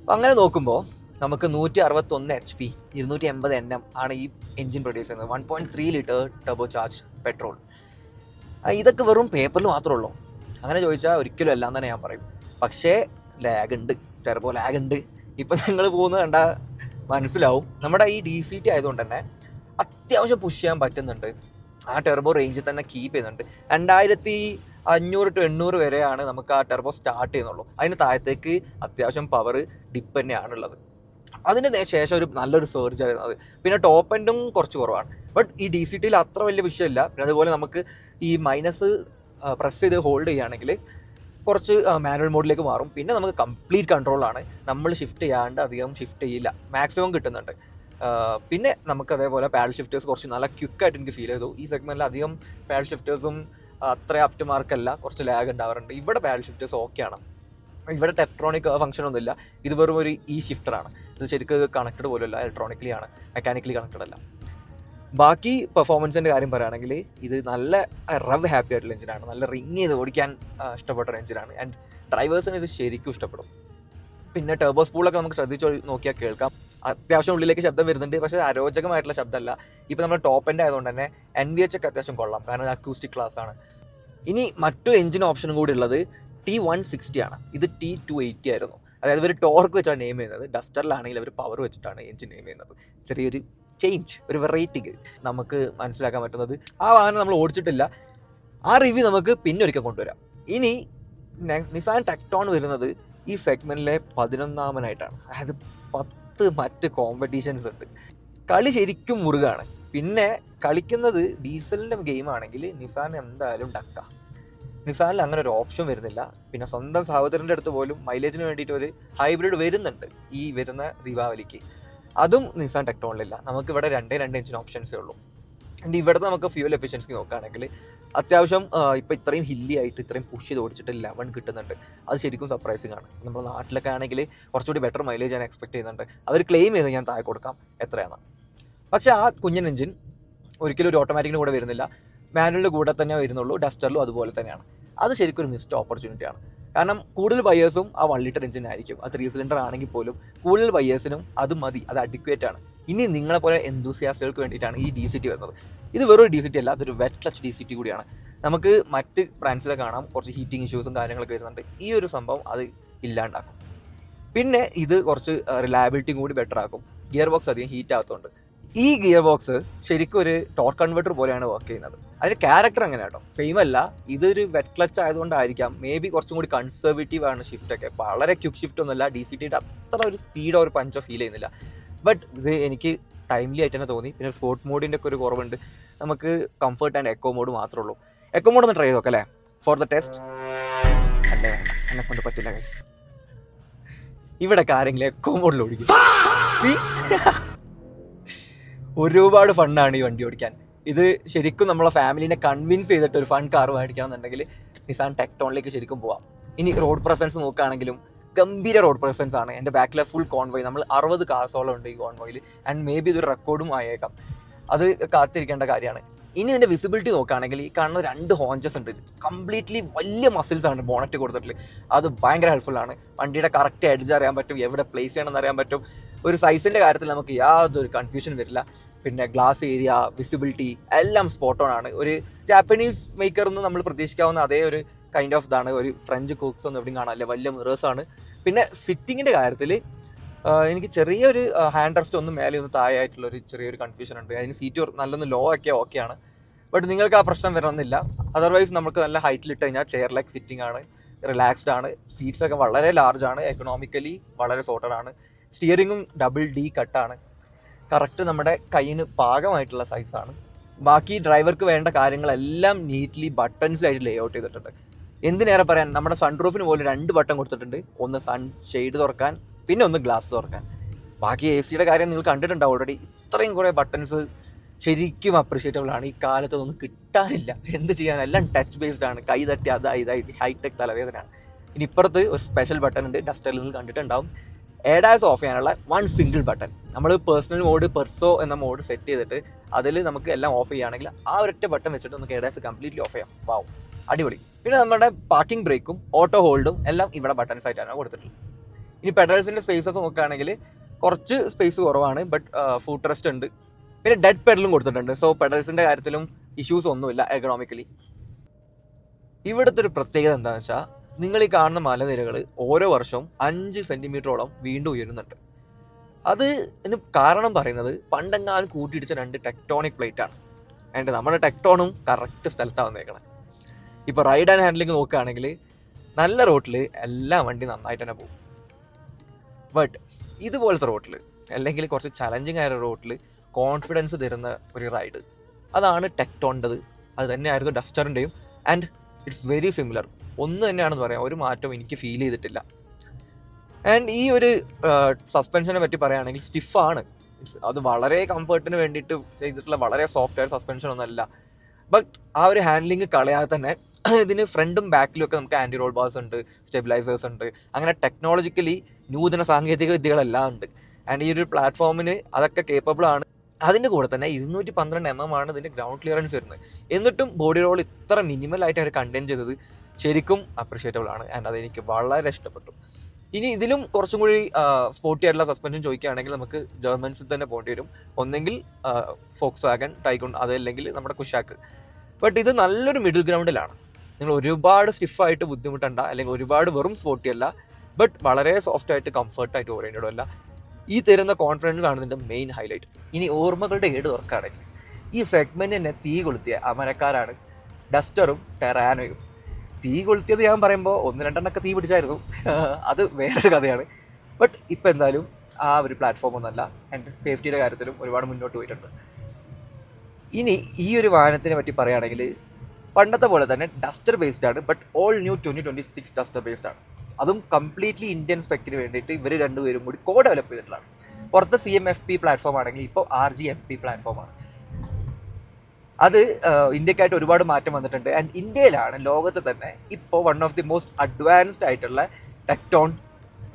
അപ്പം അങ്ങനെ നോക്കുമ്പോൾ നമുക്ക് 161 HP 280 Nm ആണ് ഈ എൻജിൻ പ്രൊഡ്യൂസ് ചെയ്യുന്നത്. 1.3 ലിറ്റർ ടർബോ ചാർജ് പെട്രോൾ. ഇതൊക്കെ വെറും പേപ്പറിൽ മാത്രമേ ഉള്ളൂ. അങ്ങനെ ചോദിച്ചാൽ ഒരിക്കലും എല്ലാം തന്നെ ഞാൻ പറയും. പക്ഷേ ലാഗ് ഉണ്ട്, ടെർബോ ലാഗ് ഉണ്ട്. ഇപ്പം നിങ്ങൾ പോകുന്നത് കണ്ടാൽ മനസ്സിലാവും. നമ്മുടെ ഈ DCT ആയതുകൊണ്ട് തന്നെ അത്യാവശ്യം പുഷ് ചെയ്യാൻ പറ്റുന്നുണ്ട്. ആ ടെർബോ റേഞ്ചിൽ തന്നെ കീപ്പ് ചെയ്യുന്നുണ്ട്. 2500 to 800 വരെയാണ് നമുക്ക് ആ ടെർബോ സ്റ്റാർട്ട് ചെയ്യുന്നുള്ളൂ. അതിന് താഴത്തേക്ക് അത്യാവശ്യം പവർ ഡിപ്പ് തന്നെയാണുള്ളത്. അതിന് ശേഷം ഒരു നല്ലൊരു സർജ് ആയിരുന്നത്. പിന്നെ ടോപ്പ് എൻഡും കുറച്ച് കുറവാണ്. ബട്ട് ഈ DCTയിൽ അത്ര വലിയ വിഷയമില്ല. പിന്നെ അതുപോലെ നമുക്ക് ഈ മൈനസ് പ്രസ് ചെയ്ത് ഹോൾഡ് ചെയ്യുകയാണെങ്കിൽ കുറച്ച് മാനുവൽ മോഡിലേക്ക് മാറും. പിന്നെ നമുക്ക് കംപ്ലീറ്റ് കൺട്രോളാണ്. നമ്മൾ ഷിഫ്റ്റ് ചെയ്യാണ്ട് അധികം ഷിഫ്റ്റ് ചെയ്യില്ല, മാക്സിമം കിട്ടുന്നുണ്ട്. പിന്നെ നമുക്ക് അതേപോലെ പാഡൽ ഷിഫ്റ്റേഴ്സ് കുറച്ച് നല്ല ക്വിക്കായിട്ട് എനിക്ക് ഫീൽ ചെയ്തു. ഈ സെഗ്മെൻറ്റിൽ അധികം പാഡൽ ഷിഫ്റ്റേഴ്സും അത്ര അപ് ടു മാർക്കല്ല, കുറച്ച് ലാഗ് ഉണ്ടാവാറുണ്ട്. ഇവിടെ പാഡൽ ഷിഫ്റ്റേഴ്സ് ഓക്കെയാണ്. ഇവിടെ ടെക്ട്രോണിക് ഫംഗ്ഷൻ ഒന്നുമില്ല. ഇത് വെറും ഒരു ഷിഫ്റ്ററാണ്. ഇത് ശരിക്കും കണക്റ്റഡ് പോലുമല്ല, ഇലക്ട്രോണിക്കലി ആണ്, മെക്കാനിക്കലി കണക്റ്റഡ് അല്ല. ബാക്കി പെർഫോമൻസിൻ്റെ കാര്യം പറയുകയാണെങ്കിൽ ഇത് നല്ല റവ് ഹാപ്പി ആയിട്ടുള്ള എഞ്ചിനാണ്. നല്ല റിങ് ചെയ്ത് ഓടിക്കാൻ ഇഷ്ടപ്പെട്ട ഒരു എഞ്ചിനാണ്. ആൻഡ് ഡ്രൈവേഴ്സിന് ഇത് ശരിക്കും ഇഷ്ടപ്പെടും. പിന്നെ ടർബോ സ്പൂളൊക്കെ നമുക്ക് ശ്രദ്ധിച്ച് നോക്കിയാൽ കേൾക്കാം. അത്യാവശ്യം ഉള്ളിലേക്ക് ശബ്ദം വരുന്നുണ്ട്, പക്ഷേ അരോചകമായിട്ടുള്ള ശബ്ദമല്ല. ഇപ്പോൾ നമ്മൾ ടോപ്പ് എൻഡ് ആയതുകൊണ്ട് തന്നെ NVH ഒക്കെ അത്യാവശ്യം കൊള്ളാം, കാരണം അക്യൂസ്റ്റിക് ക്ലാസ് ആണ്. ഇനി മറ്റൊരു എഞ്ചിൻ ഓപ്ഷനും കൂടി ഉള്ളത് T160 ആണ്. ഇത് T280 ആയിരുന്നു. അതായത് ഇവർ ടോർക്ക് വെച്ചാണ് നെയിം ചെയ്യുന്നത്. ഡസ്റ്ററിലാണെങ്കിൽ അവർ പവർ വെച്ചിട്ടാണ് എഞ്ചിൻ നെയിം ചെയ്യുന്നത്. ചെറിയൊരു ചേഞ്ച്, ഒരു വെറൈറ്റിക്ക് നമുക്ക് മനസ്സിലാക്കാൻ പറ്റുന്നത്. ആ വാഹനം നമ്മൾ ഓടിച്ചിട്ടില്ല, ആ റിവ്യൂ നമുക്ക് പിന്നെ ഒരിക്കൽ കൊണ്ടുവരാം. ഇനി നിസാൻ ടെക്ടോൺ വരുന്നത് ഈ സെഗ്മെൻറ്റിലെ 11ാമനായിട്ടാണ്. അതായത് 10 മറ്റ് കോമ്പറ്റീഷൻസ് ഉണ്ട്. കളി ശരിക്കും മുറുകാണ്. പിന്നെ കളിക്കുന്നത് ഡീസലിൻ്റെ ഗെയിമാണെങ്കിൽ നിസാൻ എന്തായാലും ഡക്ക. നിസാനിൽ അങ്ങനെ ഒരു ഓപ്ഷൻ വരുന്നില്ല. പിന്നെ സ്വന്തം സഹോദരൻ്റെ അടുത്ത് പോലും മൈലേജിന് വേണ്ടിയിട്ട് ഒരു ഹൈബ്രിഡ് വരുന്നുണ്ട് ഈ വരുന്ന ദീപാവലിക്ക്. അതും നിസാൻ ടെക്ടോണിലില്ല. നമുക്കിവിടെ 2 എഞ്ചിൻ ഓപ്ഷൻസേ ഉള്ളൂ. ആൻഡ് ഇവിടുത്തെ നമുക്ക് ഫ്യൂൽ എഫിഷ്യൻസി നോക്കുകയാണെങ്കിൽ അത്യാവശ്യം ഇപ്പോൾ ഇത്രയും ഹില്ലി ആയിട്ട് ഇത്രയും പുഷ് ചെയ്ത് ഓടിച്ചിട്ട് 11 കിട്ടുന്നുണ്ട്. അത് ശരിക്കും സർപ്രൈസിങ് ആണ്. നമ്മുടെ നാട്ടിലൊക്കെ ആണെങ്കിൽ കുറച്ചുകൂടി ബെറ്റർ മൈലേജ് ഞാൻ എക്സ്പെക്ട് ചെയ്യുന്നുണ്ട്. അവർ ക്ലെയിം ചെയ്ത് ഞാൻ താഴെ കൊടുക്കാം എത്രയാണ്. പക്ഷേ ആ കുഞ്ഞൻ എഞ്ചിൻ ഒരിക്കലും ഒരു ഓട്ടോമാറ്റിക്കിന് കൂടെ വരുന്നില്ല, മാനുവലിൻ്റെ കൂടെ തന്നെ വരുന്നുള്ളൂ. ഡസ്റ്ററിലും അതുപോലെ തന്നെയാണ്. അത് ശരിക്കും ഒരു മിസ്ഡ് ഓപ്പർച്യൂണിറ്റിയാണ്. കാരണം കൂടുതൽ ബയേഴ്സും ആ 1 ലിറ്റർ എഞ്ചിൻ ആയിരിക്കും. ആ 3 സിലിണ്ടർ ആണെങ്കിൽ പോലും കൂടുതൽ ബയേഴ്സിനും അത് മതി, അത് അഡിക്വേറ്റ് ആണ്. ഇനി നിങ്ങളെപ്പോലെ എന്തൂസിയാസ്റ്റുകൾക്ക് വേണ്ടിയിട്ടാണ് ഈ DCT വരുന്നത്. ഇത് വെറും DCT അല്ല, അതൊരു വെറ്റ് ക്ലച്ച് DCT കൂടിയാണ്. നമുക്ക് മറ്റ് ബ്രാൻഡ്സിലെ കാണാം കുറച്ച് ഹീറ്റിംഗ് ഇഷ്യൂസും കാര്യങ്ങളൊക്കെ വരുന്നുണ്ട്. ഈ ഒരു സംഭവം അത് ഇല്ലാണ്ടാക്കും. പിന്നെ ഇത് കുറച്ച് റിലയബിലിറ്റിയും കൂടി ബെറ്റർ ആക്കും. ഗിയർ ബോക്സ് അധികം ഹീറ്റ് ആകത്തുകൊണ്ട്. ഈ ഗിയർ ബോക്സ് ശരിക്കും ഒരു ടോർക്ക് കൺവെർട്ടർ പോലെയാണ് വർക്ക് ചെയ്യുന്നത്. അതിൻ്റെ ക്യാരക്ടർ അങ്ങനെ കേട്ടോ, സെയിം അല്ല. ഇതൊരു വെറ്റ് ക്ലച്ച് ആയതുകൊണ്ടായിരിക്കാം മേ ബി കുറച്ചും കൂടി കൺസർവേറ്റീവ് ആണ് ഷിഫ്റ്റൊക്കെ. വളരെ ക്വിക്ക് ഷിഫ്റ്റ് ഒന്നുമല്ല. DCTയുടെ അത്ര ഒരു സ്പീഡോ ഒരു പഞ്ചോ ഫീൽ ചെയ്യുന്നില്ല. ബട്ട് ഇത് എനിക്ക് ടൈംലി ആയിട്ട് തന്നെ തോന്നി. പിന്നെ സ്പോർട്ട് മോഡിൻ്റെ ഒക്കെ ഒരു കുറവുണ്ട്. നമുക്ക് കംഫർട്ട് ആൻഡ് എക്കോ മോഡ് മാത്രമേ ഉള്ളൂ. എക്കോ മോഡ് ഒന്ന് ട്രൈ ചെയ്ത് നോക്കാം അല്ലേ, ഫോർ ദ ടെസ്റ്റ്. അല്ലേ വേണ്ട, എന്നെ കൊണ്ട് പറ്റില്ല ഗൈസ്. ഇവിടെ ആരെങ്കിലും എക്കോ മോഡിൽ ഓടിക്കും. ഒരുപാട് ഫണ്ണാണ് ഈ വണ്ടി ഓടിക്കാൻ. ഇത് ശരിക്കും നമ്മളെ ഫാമിലിനെ കൺവിൻസ് ചെയ്തിട്ട് ഒരു ഫൺ കാർ മേടിക്കണം എന്നുണ്ടെങ്കിൽ നിസാൻ ടെക്ടോണിലേക്ക് ശരിക്കും പോവാം. ഇനി റോഡ് പ്രസൻസ് നോക്കുകയാണെങ്കിലും ഗംഭീര റോഡ് പ്രസൻസ് ആണ്. എൻ്റെ ബാക്കിലെ ഫുൾ കോൺവോയ്, നമ്മൾ 60 കാർസോളം ഉണ്ട് ഈ കോൺവോയിൽ. ആൻഡ് മേ ബി ഇതൊരു റെക്കോർഡും ആയേക്കാം. അത് കാത്തിരിക്കേണ്ട കാര്യമാണ്. ഇനി ഇതിൻ്റെ വിസിബിലിറ്റി നോക്കുകയാണെങ്കിൽ ഈ കാണുന്ന 2 ഹോഞ്ചസ് ഉണ്ട്. കംപ്ലീറ്റ്ലി വലിയ മസിൽസ് ആണ് ബോണറ്റ് കൊടുത്തിട്ടുള്ളത്. അത് ഭയങ്കര ഹെൽപ്ഫുൾ ആണ്. വണ്ടിയുടെ കറക്റ്റ് എഡ്ജ് അറിയാൻ പറ്റും, എവിടെ പ്ലേസ് ചെയ്യണമെന്ന് അറിയാൻ പറ്റും. ഒരു സൈസിൻ്റെ കാര്യത്തിൽ നമുക്ക് യാതൊരു കൺഫ്യൂഷൻ വരില്ല. പിന്നെ ഗ്ലാസ് ഏരിയ, വിസിബിലിറ്റി എല്ലാം സ്പോട്ട് ഓൺ ആണ്. ഒരു ജാപ്പനീസ് മേക്കറിന്ന് നമ്മൾ പ്രതീക്ഷിക്കാവുന്ന അതേ ഒരു കൈൻഡ് ഓഫ് ഇതാണ്. ഒരു ഫ്രഞ്ച് കുക്സ് ഒന്നും എവിടെയും കാണാനില്ല, വലിയ മിറേഴ്സാണ്. പിന്നെ സിറ്റിങ്ങിൻ്റെ കാര്യത്തിൽ എനിക്ക് ചെറിയൊരു ഹാൻഡ് റെസ്റ്റ് ഒന്നും മേലെ ഒന്ന് താഴെയായിട്ടുള്ളൊരു ചെറിയൊരു കൺഫ്യൂഷൻ ഉണ്ട്. അതിന് സീറ്റ് നല്ലൊന്ന് ലോ ആക്കിയാൽ ഓക്കെയാണ്. ബട്ട് നിങ്ങൾക്ക് ആ പ്രശ്നം വരണമെന്നില്ല. അതർവൈസ് നമുക്ക് നല്ല ഹൈറ്റിലിട്ട് കഴിഞ്ഞാൽ ചെയർ ലൈക്ക് സിറ്റിംഗ് ആണ്, റിലാക്സ്ഡ് ആണ്. സീറ്റ്സ് ഒക്കെ വളരെ ലാർജ് ആണ്, എക്കണോമിക്കലി വളരെ സോർട്ടഡ് ആണ്. സ്റ്റിയറിങ്ങും ഡബിൾ D കട്ടാണ്. കറക്റ്റ് നമ്മുടെ കയ്യിന് പാകമായിട്ടുള്ള സൈസാണ്. ബാക്കി ഡ്രൈവർക്ക് വേണ്ട കാര്യങ്ങളെല്ലാം നീറ്റ്ലി ബട്ടൺസിലായിട്ട് ലേ ഔട്ട് ചെയ്തിട്ടുണ്ട്. എന്തിനേറെ പറയാൻ, നമ്മുടെ സൺറൂഫിന് പോലും 2 ബട്ടൺ കൊടുത്തിട്ടുണ്ട്. ഒന്ന് സൺ ഷെയ്ഡ് തുറക്കാൻ, പിന്നെ ഒന്ന് ഗ്ലാസ് തുറക്കാൻ. ബാക്കി AC കാര്യം നിങ്ങൾ കണ്ടിട്ടുണ്ടാവും ഓൾറെഡി. ഇത്രയും കുറേ ബട്ടൺസ് ശരിക്കും അപ്രീഷിയേറ്റബിൾ ആണ്. ഈ കാലത്തൊന്നും കിട്ടാനില്ല. എന്ത് ചെയ്യാൻ, എല്ലാം ടച്ച് ബേസ്ഡ് ആണ്. കൈ തട്ടി ഇതായി ഹൈടെക് തലവേദനയാണ്. ഇനി ഇപ്പുറത്ത് ഒരു സ്പെഷ്യൽ ബട്ടൺ ഉണ്ട്, ഡസ്റ്ററിൽ നിന്ന് കണ്ടിട്ടുണ്ടാവും. ADAS ഓഫ് ചെയ്യാനുള്ള 1 സിംഗിൾ ബട്ടൺ. നമ്മൾ പേഴ്സണൽ മോഡ്, പെർസോ എന്ന മോഡ് സെറ്റ് ചെയ്തിട്ട് അതിൽ നമുക്ക് എല്ലാം ഓഫ് ചെയ്യുകയാണെങ്കിൽ ആ ഒരൊറ്റ ബട്ടൺ വെച്ചിട്ട് നമുക്ക് ADAS കംപ്ലീറ്റ്ലി ഓഫ് ചെയ്യാം. വാവ്, അടിപൊളി. പിന്നെ നമ്മുടെ പാർക്കിംഗ് ബ്രേക്കും ഓട്ടോ ഹോൾഡും എല്ലാം ഇവിടെ ബട്ടൺസ് ആയിട്ടാണ് കൊടുത്തിട്ടുള്ളത്. ഇനി പെഡൽസിൻ്റെ സ്പേസസ് നോക്കുകയാണെങ്കിൽ കുറച്ച് സ്പേസ് കുറവാണ്, ബട്ട് ഫുട്ട് റെസ്റ്റ് ഉണ്ട്. പിന്നെ ഡെഡ് പെഡലും കൊടുത്തിട്ടുണ്ട്. സോ പെഡൽസിൻ്റെ കാര്യത്തിലും ഇഷ്യൂസ് ഒന്നുമില്ല എക്കണോമിക്കലി. ഇവിടുത്തെ ഒരു പ്രത്യേകത എന്താണെന്ന് വെച്ചാൽ നിങ്ങൾ ഈ കാണുന്ന മലനിരകൾ ഓരോ വർഷവും 5 സെൻറ്റിമീറ്ററോളം വീണ്ടും ഉയരുന്നുണ്ട്. അതിന് കാരണം പറയുന്നത് പണ്ടെങ്ങാനും കൂട്ടിയിടിച്ച 2 ടെക്ടോണിക് പ്ലേറ്റ് ആണ്. ആൻഡ് നമ്മുടെ ടെക്ടോണും കറക്റ്റ് സ്ഥലത്താണ് വന്നേക്കണം. ഇപ്പോൾ റൈഡ് ആൻഡ് ഹാൻഡ്ലിങ് നോക്കുകയാണെങ്കിൽ നല്ല റോട്ടിൽ എല്ലാ വണ്ടി നന്നായിട്ട് തന്നെ പോകും. ബട്ട് ഇതുപോലത്തെ റോട്ടിൽ അല്ലെങ്കിൽ കുറച്ച് ചലഞ്ചിങ് ആയ റോട്ടിൽ കോൺഫിഡൻസ് തരുന്ന ഒരു റൈഡ്, അതാണ് ടെക്ടോണിൻ്റെത്. അത് തന്നെയായിരുന്നു ഡസ്റ്ററിൻ്റെയും. ആൻഡ് ഇറ്റ്സ് വെരി സിമിലർ, ഒന്ന് തന്നെയാണെന്ന് പറയാം. ഒരു മാറ്റവും എനിക്ക് ഫീൽ ചെയ്തിട്ടില്ല. ആൻഡ് ഈ ഒരു സസ്പെൻഷനെ പറ്റി പറയുകയാണെങ്കിൽ സ്റ്റിഫാണ്. അത് വളരെ കംഫർട്ടിന് വേണ്ടിയിട്ട് ചെയ്തിട്ടുള്ള വളരെ സോഫ്റ്റ് ആയ സസ്പെൻഷൻ ഒന്നല്ല. ബട്ട് ആ ഒരു ഹാൻഡ്ലിങ് കളയാതെ തന്നെ ഇതിന് ഫ്രണ്ടും ബാക്കിലും ഒക്കെ നമുക്ക് ആൻറ്റി റോൾ ബാർസ് ഉണ്ട്, സ്റ്റെബിലൈസേഴ്സ് ഉണ്ട്. അങ്ങനെ ടെക്നോളജിക്കലി നൂതന സാങ്കേതിക വിദ്യകളെല്ലാം ഉണ്ട്. ആൻഡ് ഈ ഒരു പ്ലാറ്റ്ഫോമിന് അതൊക്കെ കേപ്പബിൾ ആണ്. അതിൻ്റെ കൂടെ തന്നെ 212 mm ആണ് ഇതിൻ്റെ ഗ്രൗണ്ട് ക്ലിയറൻസ് വരുന്നത്. എന്നിട്ടും ബോഡി റോൾ ഇത്ര മിനിമലായിട്ട് അവർ കണ്ടെയ്ൻ ചെയ്തത് ശരിക്കും അപ്രിഷ്യേറ്റബിൾ ആണ്. ആൻഡ് അതെനിക്ക് വളരെ ഇഷ്ടപ്പെട്ടു. ഇനി ഇതിലും കുറച്ചും കൂടി സ്പോർട്ടി ആയിട്ടുള്ള സസ്പെൻഷൻ ചോദിക്കുകയാണെങ്കിൽ നമുക്ക് ജർമ്മൻസിൽ തന്നെ പോകേണ്ടി വരും. ഒന്നെങ്കിൽ ഫോക്സ് വാഗൺ, ടൈഗൺ, അതല്ലെങ്കിൽ നമ്മുടെ കുഷാക്ക്. ബട്ട് ഇത് നല്ലൊരു മിഡിൽ ഗ്രൗണ്ടിലാണ്. നിങ്ങൾ ഒരുപാട് സ്റ്റിഫായിട്ട് ബുദ്ധിമുട്ടണ്ട, അല്ലെങ്കിൽ ഒരുപാട് വെറും സ്പോർട്ടി അല്ല, ബട്ട് വളരെ സോഫ്റ്റായിട്ട് കംഫർട്ടായിട്ട് ഓറിയൻറ്റഡും അല്ല. ഈ തരുന്ന കോൺഫിഡൻസ് ആണ് ഇതിൻ്റെ മെയിൻ ഹൈലൈറ്റ്. ഇനി ഓർമ്മകളുടെ ഏട് തുറക്കുകയാണെങ്കിൽ ഈ സെഗ്മെൻറ്റ് തന്നെ തീ കൊളുത്തിയ അമരക്കാരാണ് ഡസ്റ്ററും ടെറാനോയും. തീ കൊളുത്തിയത് ഞാൻ പറയുമ്പോൾ 1-2 തീ പിടിച്ചായിരുന്നു, അത് വേറൊരു കഥയാണ്. ബട്ട് ഇപ്പം എന്തായാലും ആ ഒരു പ്ലാറ്റ്ഫോം ഒന്നല്ല. ആൻഡ് സേഫ്റ്റിയുടെ കാര്യത്തിലും ഒരുപാട് മുന്നോട്ട് പോയിട്ടുണ്ട്. ഇനി ഈ ഒരു വാഹനത്തിനെ പറ്റി പറയുകയാണെങ്കിൽ പണ്ടത്തെ പോലെ തന്നെ ഡസ്റ്റർ ബേസ്ഡ് ആണ്. But all new 2026 Duster based ആണ്. അതും കംപ്ലീറ്റ്ലി ഇന്ത്യൻ സ്പെക്കിന് വേണ്ടിയിട്ട് ഇവർ രണ്ടുപേരും കൂടി കോ ഡെവലപ്പ് ചെയ്തിട്ടുള്ളതാണ്. പുറത്ത് CMFP പ്ലാറ്റ്ഫോം ആണെങ്കിൽ ഇപ്പോൾ RGMP പ്ലാറ്റ്ഫോമാണ്. അത് ഇന്ത്യക്കായിട്ട് ഒരുപാട് മാറ്റം വന്നിട്ടുണ്ട്. ആൻഡ് ഇന്ത്യയിലാണ് ലോകത്ത് തന്നെ ഇപ്പോൾ one of the most advanced ആയിട്ടുള്ള ടെക്ടോൺ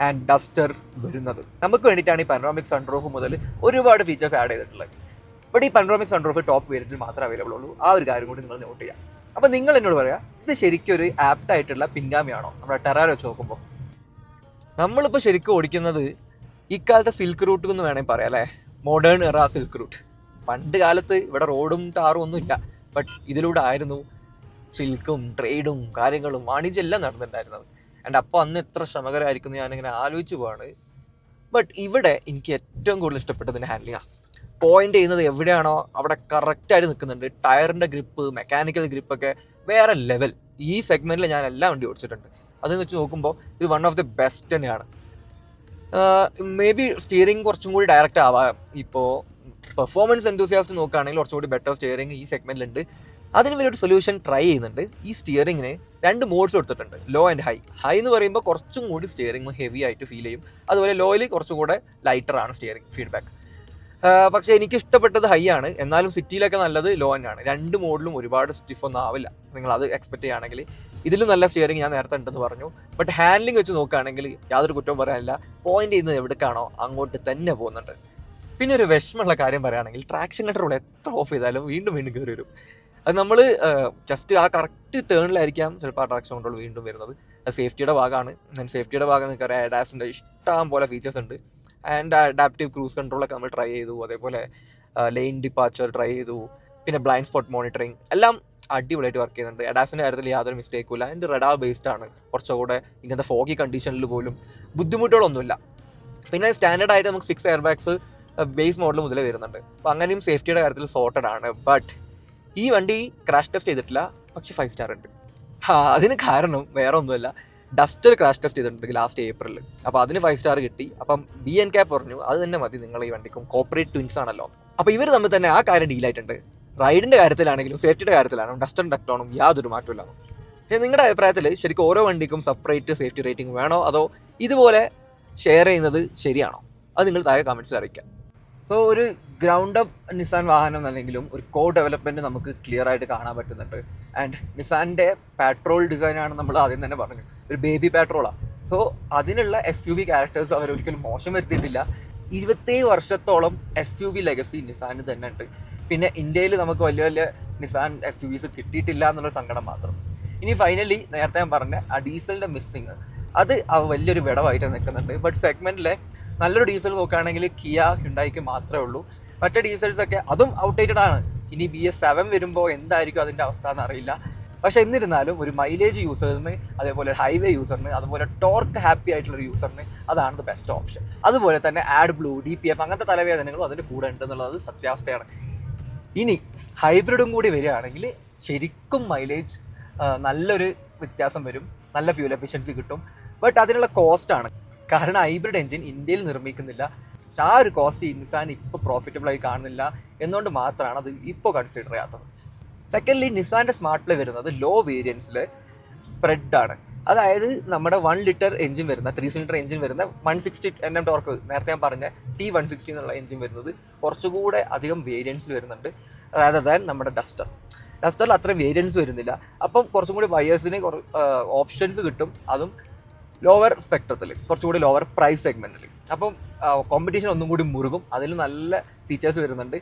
ആൻഡ് ഡസ്റ്റർ വരുന്നത്. നമുക്ക് വേണ്ടിയിട്ടാണ് ഈ പനോറമിക് സൺറൂഫ് മുതൽ ഒരുപാട് ഫീച്ചേഴ്സ് ആഡ് ചെയ്തിട്ടുള്ളത്. ബട്ട് ഈ പനോറമിക് സൺറൂഫ് ടോപ്പ് വേരിയന്റിൽ മാത്രമേ അവൈലബിൾ ഉള്ളൂ. ആ ഒരു കാര്യം കൂടി നിങ്ങൾ നോട്ട് ചെയ്യാം. അപ്പോൾ നിങ്ങൾ എന്നോട് പറയാം, ഇത് ശരിക്കും ഒരു ആപ്റ്റ് ആയിട്ടുള്ള പിൻഗാമിയാണോ നമ്മുടെ ടെറാനോ വെച്ച് നോക്കുമ്പോൾ? നമ്മളിപ്പോൾ ശരിക്കും ഓടിക്കുന്നത് ഇക്കാലത്തെ സിൽക്ക് റൂട്ട് എന്ന് വേണമെങ്കിൽ പറയാം അല്ലേ, മോഡേൺ എറ സിൽക്ക് റൂട്ട്. പണ്ട് കാലത്ത് ഇവിടെ റോഡും ടാറും ഒന്നും ഇല്ല. ബട്ട് ഇതിലൂടെ ആയിരുന്നു സിൽക്കും ട്രേഡും കാര്യങ്ങളും വാണിജ്യം എല്ലാം നടന്നിട്ടുണ്ടായിരുന്നത്. ആൻഡ് അപ്പോൾ അന്ന് എത്ര ശ്രമകരമായിരിക്കും ഞാനിങ്ങനെ ആലോചിച്ച് പോവാണ്. ബട്ട് ഇവിടെ എനിക്ക് ഏറ്റവും കൂടുതൽ ഇഷ്ടപ്പെട്ടതിൻ്റെ ഹാൻഡ്ലിങ്ങാണ്. പോയിന്റ് ചെയ്യുന്നത് എവിടെയാണോ അവിടെ കറക്റ്റായിട്ട് നിൽക്കുന്നുണ്ട്. ടയറിൻ്റെ ഗ്രിപ്പ്, മെക്കാനിക്കൽ ഗ്രിപ്പൊക്കെ വേറെ ലെവൽ. ഈ സെഗ്മെൻറ്റിൽ ഞാൻ എല്ലാ വണ്ടി ഓടിച്ചിട്ടുണ്ട്. അതെന്ന് വെച്ച് നോക്കുമ്പോൾ ഇത് വൺ ഓഫ് ദി ബെസ്റ്റ് തന്നെയാണ്. മേ ബി സ്റ്റിയറിംഗ് കുറച്ചും കൂടി ഡയറക്റ്റ് ആവാം. ഇപ്പോൾ പെർഫോമൻസ് എന്തൂസിയാസ്റ്റ് നോക്കുകയാണെങ്കിൽ കുറച്ചും കൂടി ബെറ്റർ സ്റ്റിയറിംഗ് ഈ സെഗ്മെൻറ്റിലുണ്ട്. അതിന് വേണ്ടി ഒരു സൊല്യൂഷൻ ട്രൈ ചെയ്യുന്നുണ്ട്. ഈ സ്റ്റിയറിങ്ങിന് 2 മോഡ്സ് കൊടുത്തിട്ടുണ്ട്, ലോ ആൻഡ് ഹൈ. ഹൈ എന്ന് പറയുമ്പോൾ കുറച്ചും കൂടി സ്റ്റിയറിംഗ് ഹെവി ആയിട്ട് ഫീൽ ചെയ്യും. അതുപോലെ ലോയിൽ കുറച്ചും കൂടെ ലൈറ്ററാണ് സ്റ്റിയറിംഗ് ഫീഡ്ബാക്ക്. പക്ഷേ എനിക്ക് ഇഷ്ടപ്പെട്ടത് ഹൈ ആണ്. എന്നാലും സിറ്റിയിലൊക്കെ നല്ലത് ലോ തന്നെയാണ്. 2 മോഡിലും ഒരുപാട് സ്റ്റിഫ് ഒന്നും ആവില്ല. നിങ്ങൾ അത് എക്സ്പെക്ട് ചെയ്യുകയാണെങ്കിൽ ഇതിലും നല്ല സ്റ്റിയറിംഗ് ഞാൻ നേരത്തെ ഉണ്ടെന്ന് പറഞ്ഞു. ബട്ട് ഹാൻഡ്ലിംഗ് വെച്ച് നോക്കുകയാണെങ്കിൽ യാതൊരു കുറ്റവും പറയാനില്ല. പോയിന്റ് ചെയ്യുന്നത് എവിടേക്കാണോ അങ്ങോട്ട് തന്നെ പോകുന്നുണ്ട്. പിന്നെ ഒരു വിഷമമുള്ള കാര്യം പറയുകയാണെങ്കിൽ ട്രാക്ഷൻ കൺട്രോൾ എത്ര ഓഫ് ചെയ്താലും വീണ്ടും വീണ്ടും കയറി വരും. അത് നമ്മൾ ജസ്റ്റ് ആ കറക്റ്റ് ടേണിലായിരിക്കാം ചിലപ്പോൾ ആ ട്രാക്ഷൻ കൺട്രോൾ വീണ്ടും വരുന്നത്. അത് സേഫ്റ്റിയുടെ ഭാഗമാണ്. സേഫ്റ്റിയുടെ ഭാഗം നിൽക്കുക ADASൻ്റെ ഇഷ്ടം പോലെ ഫീച്ചേഴ്സ് ഉണ്ട്. ആൻഡ് അഡാപ്റ്റീവ് ക്രൂസ് കൺട്രോളൊക്കെ നമ്മൾ ട്രൈ ചെയ്തു. അതേപോലെ ലെയിൻ ഡിപ്പാച്ചർ ട്രൈ ചെയ്തു. പിന്നെ ബ്ലൈൻഡ് സ്പോട്ട് മോണിറ്ററിങ് എല്ലാം അടിപൊളിയായിട്ട് വർക്ക് ചെയ്യുന്നുണ്ട്. ADASൻ്റെ കാര്യത്തിൽ യാതൊരു മിസ്റ്റേക്കും ഇല്ല. അതിൻ്റെ റഡാർ ബേസ്ഡ് ആണ്. കുറച്ചുകൂടെ ഇങ്ങനത്തെ ഫോഗി കണ്ടീഷനിൽ പോലും ബുദ്ധിമുട്ടുകളൊന്നുമില്ല. പിന്നെ സ്റ്റാൻഡേർഡ് ആയിട്ട് നമുക്ക് 6 എയർ ബാഗ്സ് ബേസ് മോഡൽ മുതലേ വരുന്നുണ്ട്. അപ്പോൾ അങ്ങനെയും സേഫ്റ്റിയുടെ കാര്യത്തിൽ സോർട്ടഡ് ആണ്. ബട്ട് ഈ വണ്ടി ക്രാഷ് ടെസ്റ്റ് ചെയ്തിട്ടില്ല, പക്ഷേ 5 സ്റ്റാർ ഉണ്ട്. അതിന് കാരണം വേറെ ഒന്നുമല്ല, ഡസ്റ്റർ ക്രാഷ് ടെസ്റ്റ് ചെയ്തിട്ടുണ്ട് ലാസ്റ്റ് ഏപ്രിലിൽ. അപ്പോൾ അതിന് 5 സ്റ്റാർ കിട്ടി. അപ്പം BNCAP പറഞ്ഞു അത് തന്നെ മതി നിങ്ങൾ ഈ വണ്ടിക്കും, കോർപ്പറേറ്റ് ട്വിൻസ് ആണല്ലോ. അപ്പോൾ ഇവർ തമ്മിൽ തന്നെ ആ കാര്യം ഡീലായിട്ടുണ്ട്. റൈഡിൻ്റെ കാര്യത്തിലാണെങ്കിലും സേഫ്റ്റിയുടെ കാര്യത്തിലാണെങ്കിലും ഡസ്റ്ററും ടെക്ടോണും യാതൊരു മാറ്റമില്ല. പക്ഷേ നിങ്ങളുടെ അഭിപ്രായത്തിൽ ശരിക്കും ഓരോ വണ്ടിക്കും സെപ്പറേറ്റ് സേഫ്റ്റി റേറ്റിംഗ് വേണോ, അതോ ഇതുപോലെ ഷെയർ ചെയ്യുന്നത് ശരിയാണോ? അത് നിങ്ങൾ താഴെ കമൻറ്റ്സിൽ അറിയിക്കാം. സോ ഒരു ഗ്രൗണ്ട് അപ്പ് നിസാൻ വാഹനം എന്നല്ലെങ്കിലും ഒരു കോ ഡെവലപ്മെൻറ്റ് നമുക്ക് ക്ലിയർ ആയിട്ട് കാണാൻ പറ്റുന്നുണ്ട്. ആൻഡ് നിസാൻ്റെ പെട്രോൾ ഡിസൈനാണ് നമ്മൾ ആദ്യം തന്നെ പറഞ്ഞു, ഒരു ബേബി പെട്രോളാണ്. സോ അതിനുള്ള SUV ക്യാരക്ടേഴ്സ് അവരൊരിക്കലും മോശം വരുത്തിയിട്ടില്ല. 27 വർഷത്തോളം SUV ലെഗസി നിസാന് തന്നെ ഉണ്ട്. പിന്നെ ഇന്ത്യയിൽ നമുക്ക് വലിയ വലിയ നിസാൻ SUVs കിട്ടിയിട്ടില്ല എന്നുള്ള സങ്കടം മാത്രം. ഇനി ഫൈനലി നേരത്തെ ഞാൻ പറഞ്ഞ ആ ഡീസലിൻ്റെ മിസ്സിങ്, അത് വലിയൊരു വിടവായിട്ട് നിൽക്കുന്നുണ്ട്. ബട്ട് സെഗ്മെൻറ്റിലെ നല്ലൊരു ഡീസൽ നോക്കുകയാണെങ്കിൽ കിയ, ഹ്യുണ്ടായിക്ക് മാത്രമേ ഉള്ളൂ. മറ്റേ ഡീസൽസൊക്കെ അതും ഔട്ട്ഡേറ്റഡ് ആണ്. ഇനി BS7 വരുമ്പോൾ എന്തായിരിക്കും അതിൻ്റെ അവസ്ഥ എന്നറിയില്ല. പക്ഷെ എന്നിരുന്നാലും ഒരു മൈലേജ് യൂസറിന്, അതേപോലെ ഹൈവേ യൂസറിന്, അതുപോലെ ടോർക്ക് ഹാപ്പി ആയിട്ടുള്ള ഒരു യൂസറിന് അതാണ് ദ ബെസ്റ്റ് ഓപ്ഷൻ. അതുപോലെ തന്നെ ആഡ് ബ്ലൂ, DPF അങ്ങനത്തെ തലവേദനകളും അതിൻ്റെ കൂടെ ഉണ്ടെന്നുള്ളത് സത്യാവസ്ഥയാണ്. ഇനി ഹൈബ്രിഡും കൂടി വരികയാണെങ്കിൽ ശരിക്കും മൈലേജ് നല്ലൊരു വ്യത്യാസം വരും, നല്ല ഫ്യൂൽ എഫിഷ്യൻസി കിട്ടും. ബട്ട് അതിനുള്ള കോസ്റ്റാണ്. കാരണം ഹൈബ്രിഡ് എഞ്ചിൻ ഇന്ത്യയിൽ നിർമ്മിക്കുന്നില്ല. പക്ഷെ ആ ഒരു കോസ്റ്റ് നിസാൻ ഇപ്പോൾ പ്രോഫിറ്റബിളായി കാണുന്നില്ല എന്നുകൊണ്ട് മാത്രമാണ് അത് ഇപ്പോൾ കൺസിഡർ ചെയ്യാത്തത്. സെക്കൻഡ്ലി, നിസാൻ്റെ സ്മാർട്ട് പ്ലേ വരുന്നത് ലോ വേരിയൻസിൽ സ്പ്രെഡാണ്. അതായത് നമ്മുടെ 1 ലിറ്റർ എഞ്ചിൻ വരുന്ന 3 സിലിണ്ടർ എഞ്ചിൻ വരുന്ന 160 Nm ടോർക്ക്, നേരത്തെ ഞാൻ പറഞ്ഞ T160 എന്നുള്ള എഞ്ചിൻ വരുന്നത് കുറച്ചുകൂടെ അധികം വേരിയൻസിൽ വരുന്നുണ്ട്. അതായത് നമ്മുടെ ഡസ്റ്ററിൽ അത്ര വേരിയൻസ് വരുന്നില്ല. അപ്പം കുറച്ചും കൂടി ബയേഴ്സിന് ഓപ്ഷൻസ് കിട്ടും, അതും ലോവർ സ്പെക്ട്രത്തിൽ, കുറച്ചുകൂടി ലോവർ പ്രൈസ് സെഗ്മെൻറ്റിൽ. അപ്പം കോമ്പറ്റീഷൻ ഒന്നും കൂടി മുറുകും. അതിൽ നല്ല ഫീച്ചേഴ്സ് വരുന്നുണ്ട്.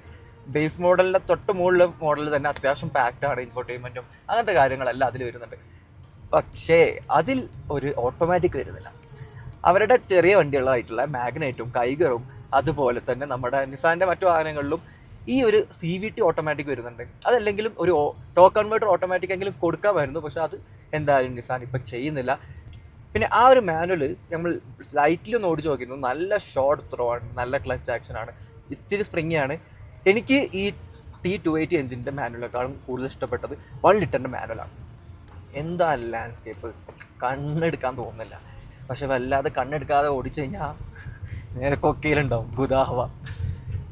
ബേസ് മോഡലിൻ്റെ തൊട്ട് മുകളിലെ മോഡലിൽ തന്നെ അത്യാവശ്യം പാക്റ്റാണ്, ഇൻഫോർടൈൻമെൻറ്റും അങ്ങനത്തെ കാര്യങ്ങളെല്ലാം അതിൽ വരുന്നുണ്ട്. പക്ഷേ അതിൽ ഒരു ഓട്ടോമാറ്റിക് വരുന്നില്ല. അവരുടെ ചെറിയ വണ്ടികളായിട്ടുള്ള മാഗ്നൈറ്റും കൈഗറും അതുപോലെ തന്നെ നമ്മുടെ നിസാൻ്റെ മറ്റു വാഹനങ്ങളിലും ഈ ഒരു CVT ഓട്ടോമാറ്റിക് വരുന്നുണ്ട്. അതല്ലെങ്കിലും ഒരു ടോക്ക് കൺവേർട്ടർ ഓട്ടോമാറ്റിക് എങ്കിലും കൊടുക്കാമായിരുന്നു. പക്ഷെ അത് എന്തായാലും നിസാൻ ഇപ്പം ചെയ്യുന്നില്ല. പിന്നെ ആ ഒരു മാനുവൽ നമ്മൾ ലൈറ്റിലൊന്ന് ഓടിച്ച് നോക്കിയിരുന്നു. നല്ല ഷോർട്ട് ത്രോ ആണ്, നല്ല ക്ലച്ച് ആക്ഷനാണ്, ഇത്തിരി സ്പ്രിങ്ങിയാണ്. എനിക്ക് ഈ T280 എഞ്ചിൻ്റെ മാനുവലിനേക്കാളും കൂടുതൽ ഇഷ്ടപ്പെട്ടത് 1 ലിറ്ററിൻ്റെ മാനുവലാണ്. എന്താ ലാൻഡ്സ്കേപ്പ്, കണ്ണെടുക്കാൻ തോന്നുന്നില്ല. പക്ഷെ വല്ലാതെ കണ്ണെടുക്കാതെ ഓടിച്ചു കഴിഞ്ഞാൽ നേരെ കൊക്കയിലുണ്ടാവും ഗുദാഹവ.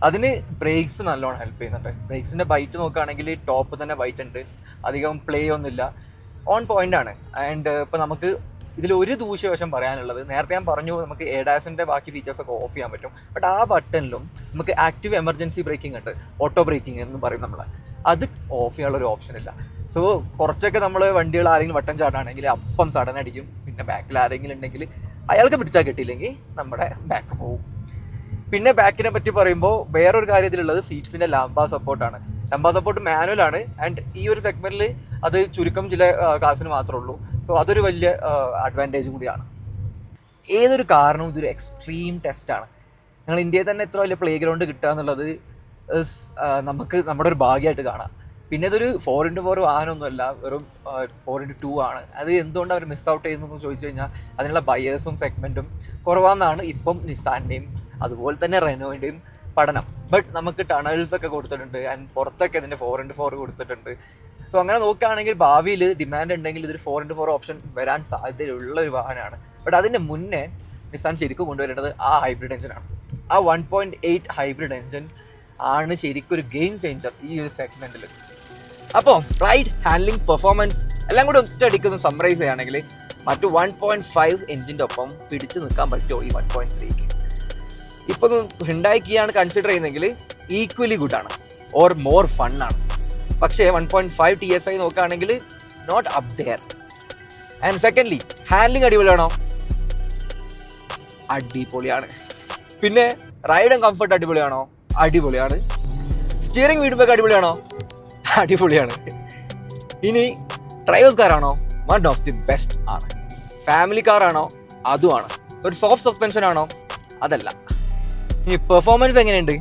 അതിന് ബ്രേക്സ് നല്ലോണം ഹെൽപ്പ് ചെയ്യുന്നുണ്ട്. ബ്രേക്സിൻ്റെ ബൈറ്റ് നോക്കുകയാണെങ്കിൽ ടോപ്പ് തന്നെ ബൈറ്റ് ഉണ്ട്, അധികം പ്ലേ ഒന്നുമില്ല, ഓൺ പോയിൻ്റ് ആണ്. ആൻഡ് ഇപ്പോൾ നമുക്ക് ഇതിലൊരു ദൂഷ്യവശം പറയാനുള്ളത്, നേരത്തെ ഞാൻ പറഞ്ഞു നമുക്ക് ADASൻ്റെ ബാക്കി ഫീച്ചേഴ്സൊക്കെ ഓഫ് ചെയ്യാൻ പറ്റും. ബട്ട് ആ ബട്ടണിലും നമുക്ക് ആക്റ്റീവ് എമർജൻസി ബ്രേക്കിംഗ് ഉണ്ട്, ഓട്ടോ ബ്രേക്കിംഗ് എന്ന് പറയും നമ്മൾ. അത് ഓഫ് ചെയ്യാനുള്ളൊരു ഓപ്ഷൻ ഇല്ല. സോ കുറച്ചൊക്കെ നമ്മൾ വണ്ടികൾ ആരെങ്കിലും വട്ടം ചാടാണെങ്കിൽ അപ്പം സഡൻ അടിക്കും. പിന്നെ ബാക്കിൽ ആരെങ്കിലും ഉണ്ടെങ്കിൽ അയാൾക്ക് പിടിച്ചാൽ കിട്ടിയില്ലെങ്കിൽ നമ്മുടെ ബാക്ക് പോകും. പിന്നെ ബാക്കിനെ പറ്റി പറയുമ്പോൾ വേറൊരു കാര്യത്തിലുള്ളത് സീറ്റ്സിൻ്റെ ലാംബ സപ്പോർട്ടാണ്. ലാംബ സപ്പോർട്ട് മാനുവലാണ്. ആൻഡ് ഈ ഒരു സെഗ്മെൻറ്റിൽ അത് ചുരുക്കം ചില കാസിന് മാത്രമേ ഉള്ളൂ. സോ അതൊരു വലിയ അഡ്വാൻറ്റേജ് കൂടിയാണ്. ഏതൊരു കാരണവും ഇതൊരു എക്സ്ട്രീം ടെസ്റ്റാണ്. ഞങ്ങൾ ഇന്ത്യയിൽ തന്നെ ഇത്ര വലിയ പ്ലേ ഗ്രൗണ്ട് കിട്ടുക എന്നുള്ളത് നമുക്ക് നമ്മുടെ ഒരു ഭാഗ്യമായിട്ട് കാണാം. പിന്നെ ഇതൊരു 4x4 വാഹനമൊന്നുമല്ല, വെറും 4x2 ആണ്. അത് എന്തുകൊണ്ട് അവർ മിസ് ഔട്ട് ചെയ്യുന്നു ചോദിച്ചു കഴിഞ്ഞാൽ അതിനുള്ള ബയേഴ്സും സെഗ്മെൻറ്റും കുറവാണെന്നാണ് ഇപ്പം നിസാൻ്റെയും അതുപോലെ തന്നെ റെനോയുടെയും പഠനം. ബട്ട് നമുക്ക് ടണൽസ് ഒക്കെ കൊടുത്തിട്ടുണ്ട്, ആൻഡ് പുറത്തൊക്കെ ഇതിൻ്റെ 4x4 കൊടുത്തിട്ടുണ്ട്. സോ അങ്ങനെ നോക്കുകയാണെങ്കിൽ ഭാവിയിൽ ഡിമാൻഡ് ഉണ്ടെങ്കിൽ ഇതൊരു 4x4 ഓപ്ഷൻ വരാൻ സാധ്യതയുള്ള ഒരു വാഹനമാണ്. ബട്ട് അതിൻ്റെ മുന്നേ നിസാൻ ശരിക്കും കൊണ്ടുവരേണ്ടത് ആ ഹൈബ്രിഡ് എഞ്ചിനാണ്. ആ 1.8 ഹൈബ്രിഡ് എഞ്ചിൻ ആണ് ശരിക്കും ഒരു ഗെയിം ചേഞ്ചർ ഈ ഒരു സെഗ്മെൻറ്റിൽ. അപ്പോൾ റൈഡ്, ഹാൻഡ്ലിംഗ്, പെർഫോമൻസ് എല്ലാം കൂടി ഒറ്റയടിക്കൊന്ന് സമ്മറൈസ് ചെയ്യുകയാണെങ്കിൽ മറ്റു 1.5 എഞ്ചിൻ്റെ ഒപ്പം പിടിച്ചു നിൽക്കാൻ പറ്റുമോ ഈ 1.3ക്ക്? ഇപ്പോൾ ഹ്യുണ്ടായി കിയാണ് കൺസിഡർ ചെയ്യുന്നതെങ്കിൽ ഈക്വലി ഗുഡാണ് ഓർ മോർ ഫണ്ണാണ്. പക്ഷേ 1.5 TSI നോക്കുകയാണെങ്കിൽ not up there. And secondly, handling അടിപൊളിയാണോ? അടിപൊളിയാണ്. പിന്നെ റൈഡ് ആൻഡ് കംഫർട്ട് അടിപൊളിയാണോ? അടിപൊളിയാണ്. സ്റ്റിയറിംഗ് ഫീഡ്ബാക്ക് അടിപൊളിയാണോ? അടിപൊളിയാണ്. ഇനി ഡ്രൈവേഴ്സ് കാറാണോ? വൺ ഓഫ് ദി ബെസ്റ്റ് ആണ്. ഫാമിലി കാറാണോ? അതുമാണ്. ഒരു സോഫ്റ്റ് സസ്പെൻഷൻ ആണോ? അതല്ല. ഇനി പെർഫോമൻസ് എങ്ങനെയുണ്ട്?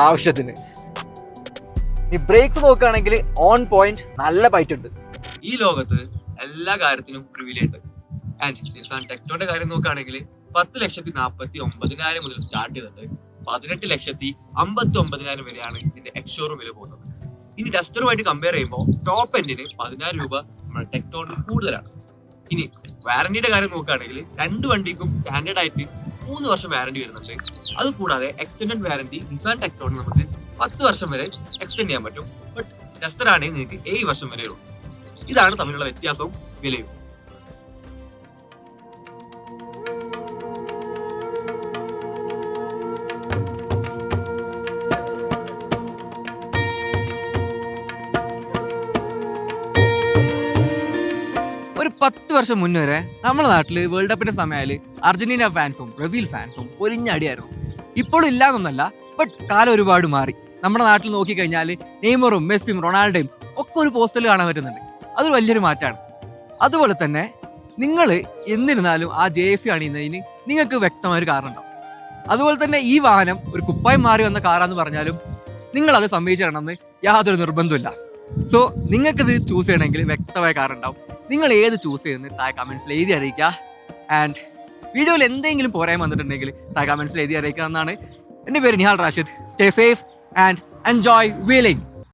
ആവശ്യത്തിന്. ഈ ബ്രേക്സ് നോക്കുകയാണെങ്കിൽ ഓൺ പോയിന്റ്, നല്ല ബൈറ്റ് ഉണ്ട്. ഈ ലോകത്ത് എല്ലാ കാര്യത്തിനും പ്രിവിലേജ് ഉണ്ട്. ആൻഡ് നിസാൻ ടെക്നോന്റെ കാര്യം നോക്കുകയാണെങ്കിൽ 10,49,900 മുതൽ സ്റ്റാർട്ട് ചെയ്തിട്ട് 18,59,000 വരെയാണ് ഇതിന്റെ എക്സ്ഷോറൂം വില പോകുന്നത്. ഇനി ഡസ്റ്ററുമായിട്ട് കമ്പയർ ചെയ്യുമ്പോൾ ടോപ്പ് എൻഡിന് 10,000 രൂപ നമ്മുടെ ടെക്നോണിൽ കൂടുതലാണ്. ഇനി വാറന്റിയുടെ കാര്യം നോക്കുകയാണെങ്കിൽ രണ്ട് വണ്ടിക്കും സ്റ്റാൻഡേർഡ് ആയിട്ട് 3 വർഷം വാറന്റി വരുന്നുണ്ട്. അതുകൂടാതെ എക്സ്റ്റൻഡഡ് വാറന്റി നിസാൻ ടെക്നോണിൽ നമുക്ക് 10 വർഷം വരെ എക്സ്റ്റെൻഡ് ചെയ്യാൻ പറ്റും. ബട്ട് ഡസ്റ്റർ ആണെങ്കിൽ നിങ്ങൾക്ക് 7 വർഷം വരെ ഉള്ളൂ. ഇതാണ് തമ്മിലുള്ള വ്യത്യാസവും വിലയും. ഒരു 10 വർഷം മുന്നേ വരെ നമ്മുടെ നാട്ടിൽ വേൾഡ് കപ്പിന്റെ സമയത്ത് അർജന്റീന ഫാൻസും ബ്രസീൽ ഫാൻസും ഒരിഞ്ഞടിയായിരുന്നു. ഇപ്പോഴും ഇല്ലാതൊന്നല്ല, ബട്ട് കാലം ഒരുപാട് മാറി. നമ്മുടെ നാട്ടിൽ നോക്കിക്കഴിഞ്ഞാൽ നെയ്മറും മെസ്സിയും റൊണാൾഡോയും ഒക്കെ ഒരു പോസ്റ്ററിൽ കാണാൻ പറ്റുന്നുണ്ട്. അതൊരു വലിയൊരു മാറ്റമാണ്. അതുപോലെ തന്നെ നിങ്ങൾ എന്നിരുന്നാലും ആ ജേഴ്സി അണിയുന്നതിന് നിങ്ങൾക്ക് വ്യക്തമായൊരു കാരണം ഉണ്ടാവും. അതുപോലെ തന്നെ ഈ വാഹനം ഒരു കുപ്പായം മാറി വന്ന കാറാന്ന് പറഞ്ഞാലും നിങ്ങളത് സമ്മതിച്ചു തരണമെന്ന് യാതൊരു നിർബന്ധമില്ല. സോ നിങ്ങൾക്കിത് ചൂസ് ചെയ്യണമെങ്കിൽ വ്യക്തമായ കാരണം ഉണ്ടാവും. നിങ്ങൾ ഏത് ചൂസ് ചെയ്യുന്നത് താഴെ കമൻസിൽ എഴുതി അറിയിക്കുക. ആൻഡ് വീഡിയോയിൽ എന്തെങ്കിലും പോരായ്മ വന്നിട്ടുണ്ടെങ്കിൽ താഴെ കമൻസിൽ എഴുതി അറിയിക്കുക എന്നാണ്. എൻ്റെ പേര് Nihal Rashid. Stay safe and enjoy wheeling.